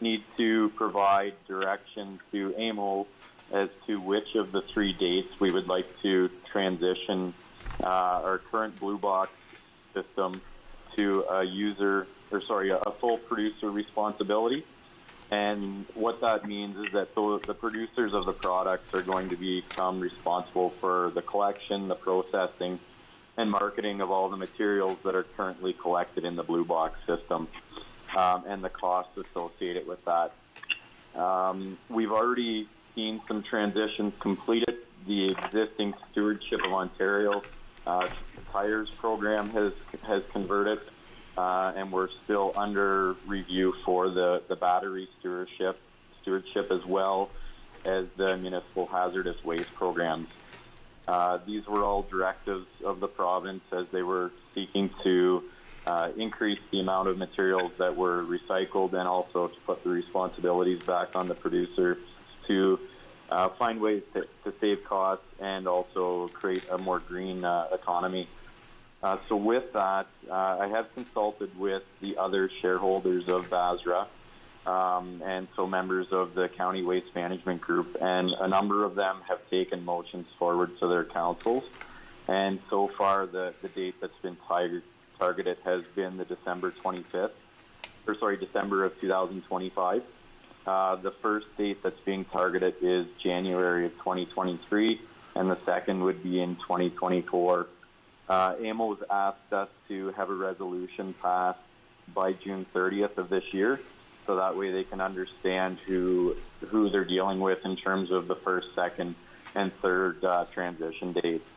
need to provide direction to AMO as to which of the 3 dates we would like to transition our current Blue Box system to a full producer responsibility. And what that means is that the producers of the products are going to become responsible for the collection, the processing, and marketing of all the materials that are currently collected in the Blue Box system, and the costs associated with that. We've already seen some transitions completed. The existing Stewardship of Ontario tires program has converted, and we're still under review for the battery stewardship as well as the municipal hazardous waste programs. These were all directives of the province as they were seeking to increase the amount of materials that were recycled and also to put the responsibilities back on the producer to find ways to save costs and also create a more green economy. So with that, I have consulted with the other shareholders of Basra, and so members of the County Waste Management Group, and a number of them have taken motions forward to their councils. And so far, the date that's been targeted has been the December of 2025. The first date that's being targeted is January of 2023, and the second would be in 2024. AMO's asked us to have a resolution passed by June 30th of this year, so that way they can understand who they're dealing with in terms of the first, second, and third transition dates.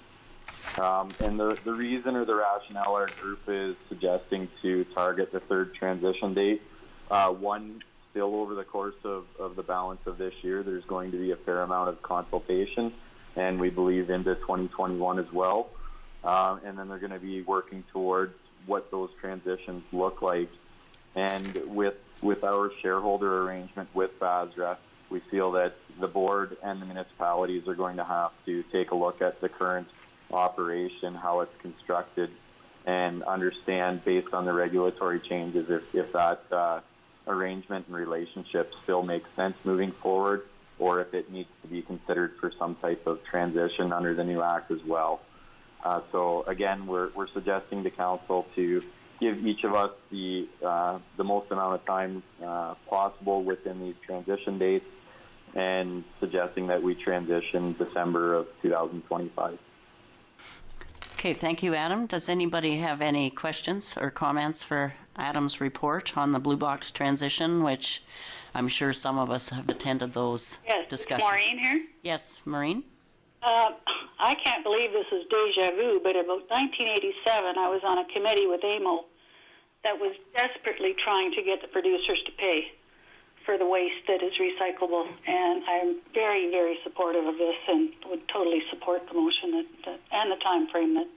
And the reason or the rationale our group is suggesting to target the third transition date, one, still over the course of the balance of this year, there's going to be a fair amount of consultation, and we believe into 2021 as well. And then they're going to be working towards what those transitions look like. And with our shareholder arrangement with Basra, we feel that the board and the municipalities are going to have to take a look at the current operation, how it's constructed, and understand based on the regulatory changes if that arrangement and relationship still makes sense moving forward, or if it needs to be considered for some type of transition under the new act as well. So again, we're suggesting to council to give each of us the most amount of time possible within these transition dates, and suggesting that we transition December of 2025. Okay, thank you, Adam. Does anybody have any questions or comments for Adam's report on the Blue Box transition, which I'm sure some of us have attended those discussions? Yes, Maureen here. Yes, Maureen? I can't believe this is deja vu, but about 1987, I was on a committee with AMO that was desperately trying to get the producers to pay for the waste that is recyclable, and I'm very, very supportive of this and would totally support the motion and the time frame that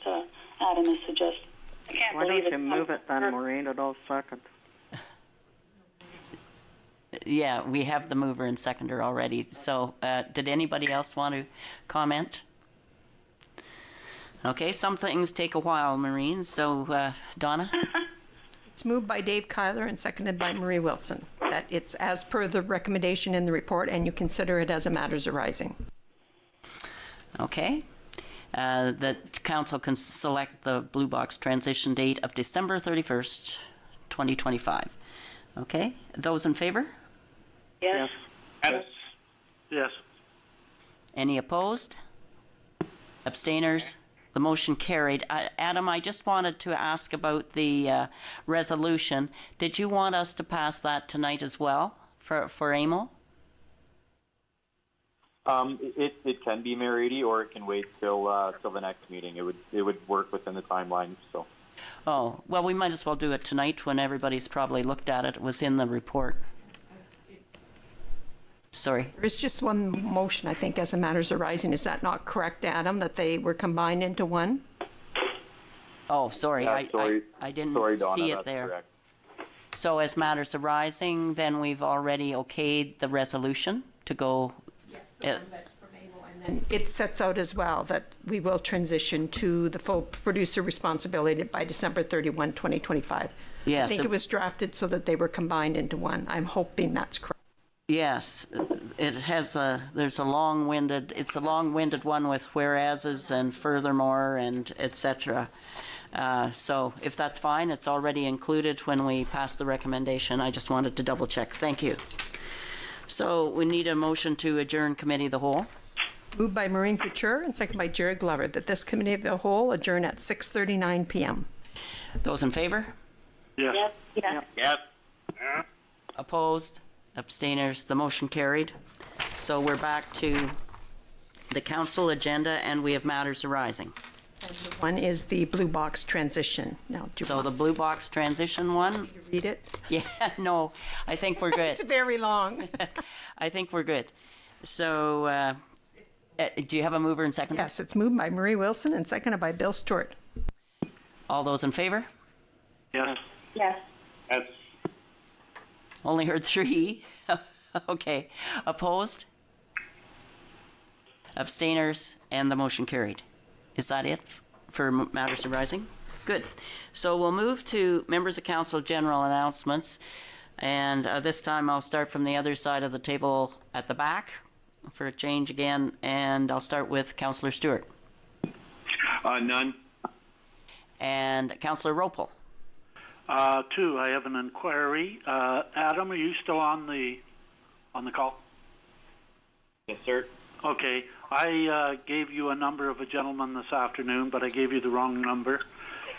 Adam has suggested. I can't Why believe don't you move it then, Maureen, and I'll second. Yeah, we have the mover and seconder already. So did anybody else want to comment? Okay, some things take a while, Maureen. So, Donna? It's moved by Dave Kyler and seconded by Marie Wilson, that it's as per the recommendation in the report and you consider it as a matters arising. Okay. The council can select the Blue Box transition date of December 31st, 2025. Okay, those in favor? Yes. Yes. Yes. Any opposed? Abstainers? The motion carried. Adam, I just wanted to ask about the resolution. Did you want us to pass that tonight as well for AMO? It can be Mayor Edie, or it can wait till the next meeting. It would work within the timeline. So. Oh, well, we might as well do it tonight when everybody's probably looked at it. It was in the report. Sorry. There's just one motion, I think, as a matters arising. Is that not correct, Adam, that they were combined into one? Oh, sorry. Yeah, I didn't Donna, see it that's there. Correct. So as matters arising, then we've already okayed the resolution to go. Yes, the one that from AMO, and And it sets out as well that we will transition to the full producer responsibility by December 31, 2025. Yes. I think it was drafted so that they were combined into one. I'm hoping that's correct. Yes, it has it's a long-winded one with whereases and furthermore and etc. So if that's fine, it's already included when we pass the recommendation. I just wanted to double check. Thank you. So we need a motion to adjourn committee of the whole. Moved by Maureen Couture and seconded by Jared Glover that this committee of the whole adjourn at 6:39 p.m. Those in favor? Yes. Yes. Yes. Opposed? Abstainers? The motion carried. So we're back to the council agenda and we have matters arising. One is the blue box transition. Now, do you So want the blue box transition one? to read it? Yeah, no, I think we're good. It's very long. I think we're good. So do you have a mover and seconder? Yes, it's moved by Marie Wilson and seconded by Bill Stewart. All those in favor? Yes. Yes. Yes. Only heard 3. Okay. Opposed? Abstainers? And the motion carried. Is that it for matters arising? Good. So we'll move to members of council general announcements. And this time I'll start from the other side of the table at the back for a change again. And I'll start with Councillor Stewart. None. And Councillor Ropel. 2, I have an inquiry. Adam, are you still on the call? Yes, sir. Okay. I gave you a number of a gentleman this afternoon, but I gave you the wrong number.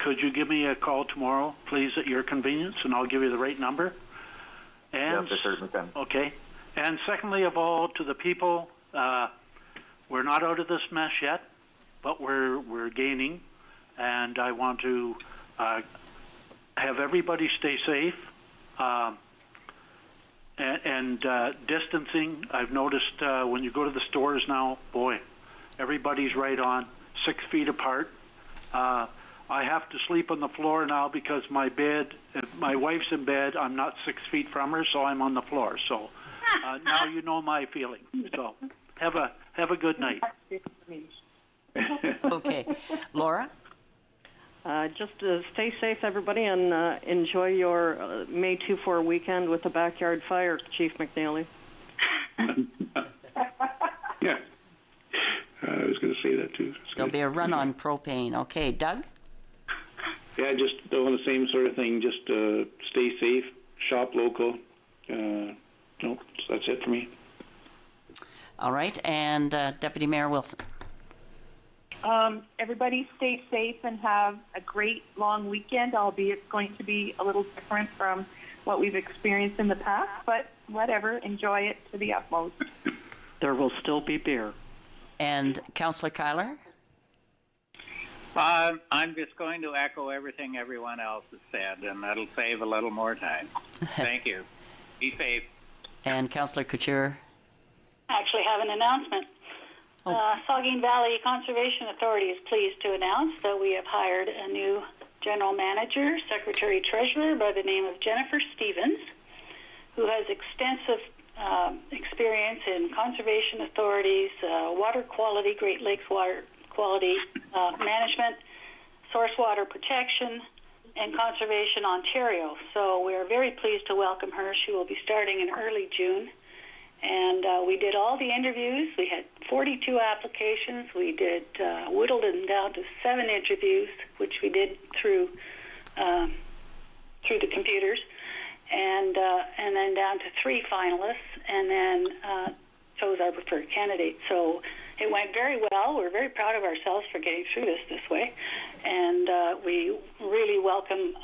Could you give me a call tomorrow, please, at your convenience, and I'll give you the right number? And, Yes, I certainly can. Okay. And secondly of all, to the people, we're not out of this mess yet, but we're gaining, and I want to have everybody stay safe. And distancing, I've noticed when you go to the stores now, boy, everybody's right on 6 feet apart. I have to sleep on the floor now because my bed, if my wife's in bed, I'm not 6 feet from her, so I'm on the floor. So now you know my feeling. So have a good night. Okay. Laura? Just stay safe, everybody, and enjoy your May 2-4 weekend with the backyard fire, Chief McNeely. Yeah. I was going to say that too. There'll be a run on propane. Okay, Doug? Yeah, just doing the same sort of thing. Just stay safe, shop local. No, that's it for me. All right, and Deputy Mayor Wilson. Everybody stay safe and have a great long weekend, albeit it's going to be a little different from what we've experienced in the past, but whatever, enjoy it to the utmost. There will still be beer. And Councillor Kyler? I'm just going to echo everything everyone else has said, and that'll save a little more time. Thank you. Be safe. And Councillor Couture? I actually have an announcement. Saugeen Valley Conservation Authority is pleased to announce that we have hired a new general manager, secretary-treasurer by the name of Jennifer Stevens, who has extensive experience in conservation authorities, water quality, Great Lakes water quality management, source water protection, and Conservation Ontario. So we are very pleased to welcome her. She will be starting in early June. And we did all the interviews. We had 42 applications. We whittled them down to 7 interviews, which we did through the computers, and then down to 3 finalists, and then chose our preferred candidate. So it went very well. We're very proud of ourselves for getting through this way, and we really welcome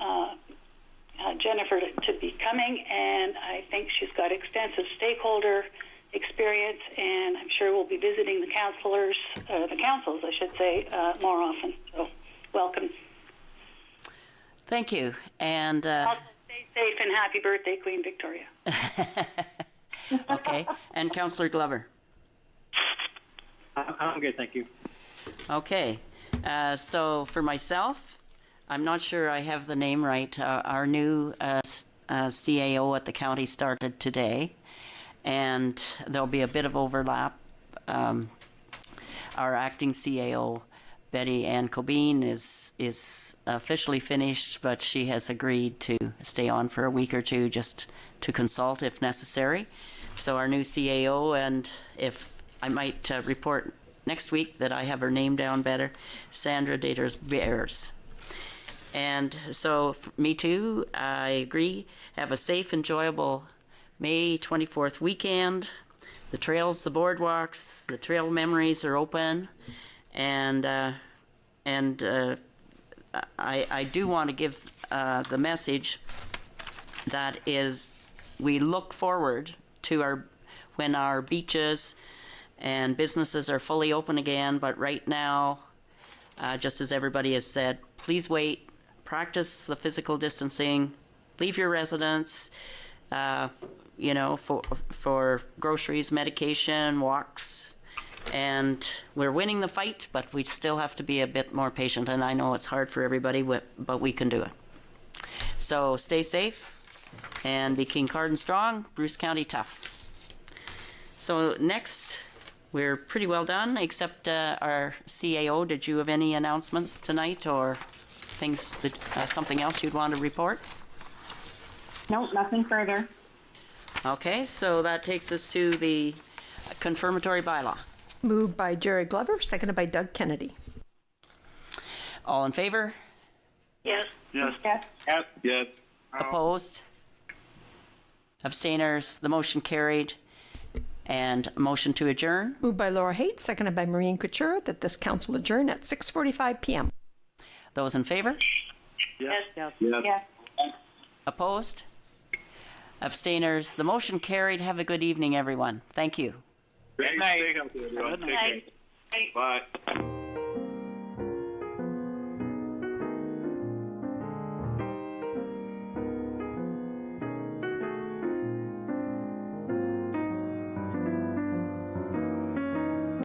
Jennifer to be coming, and I think she's got extensive stakeholder experience, and I'm sure we'll be visiting the councils, I should say, more often. So, welcome. Thank you. And also, stay safe and happy birthday, Queen Victoria. Okay. And Councillor Glover. I'm good, thank you. Okay. So for myself, I'm not sure I have the name right. Our new CAO at the county started today, and there'll be a bit of overlap. our acting CAO, Betty Ann Cobine, is officially finished, but she has agreed to stay on for a week or two just to consult if necessary. So our new CAO, and if I might report next week that I have her name down better, Sandra Daters Bears. And so, me too, I agree. Have a safe, enjoyable May 24th weekend. The trails, the boardwalks, the trail memories are open. And I do want to give the message that is, we look forward to when our beaches and businesses are fully open again. But right now, just as everybody has said, please wait. Practice the physical distancing, leave your residence, for groceries, medication, walks, and we're winning the fight, but we still have to be a bit more patient, and I know it's hard for everybody, but we can do it. So stay safe, and be Kincardine strong, Bruce County tough. So next, we're pretty well done, except our CAO. Did you have any announcements tonight, or things that something else you'd want to report? Nope, nothing further. Okay, so that takes us to the confirmatory bylaw. Moved by Jerry Glover, seconded by Doug Kennedy. All in favor? Yes. Yes. Yes. Yes. Yes. Opposed? Abstainers? The motion carried. And motion to adjourn? Moved by Laura Haight, seconded by Maureen Couture, that this council adjourn at 6:45 p.m. Those in favor? Yes. Yes. Yes. Opposed? Abstainers? The motion carried. Have a good evening, everyone. Thank you. Good night. Stay healthy, everyone. Take care. Bye.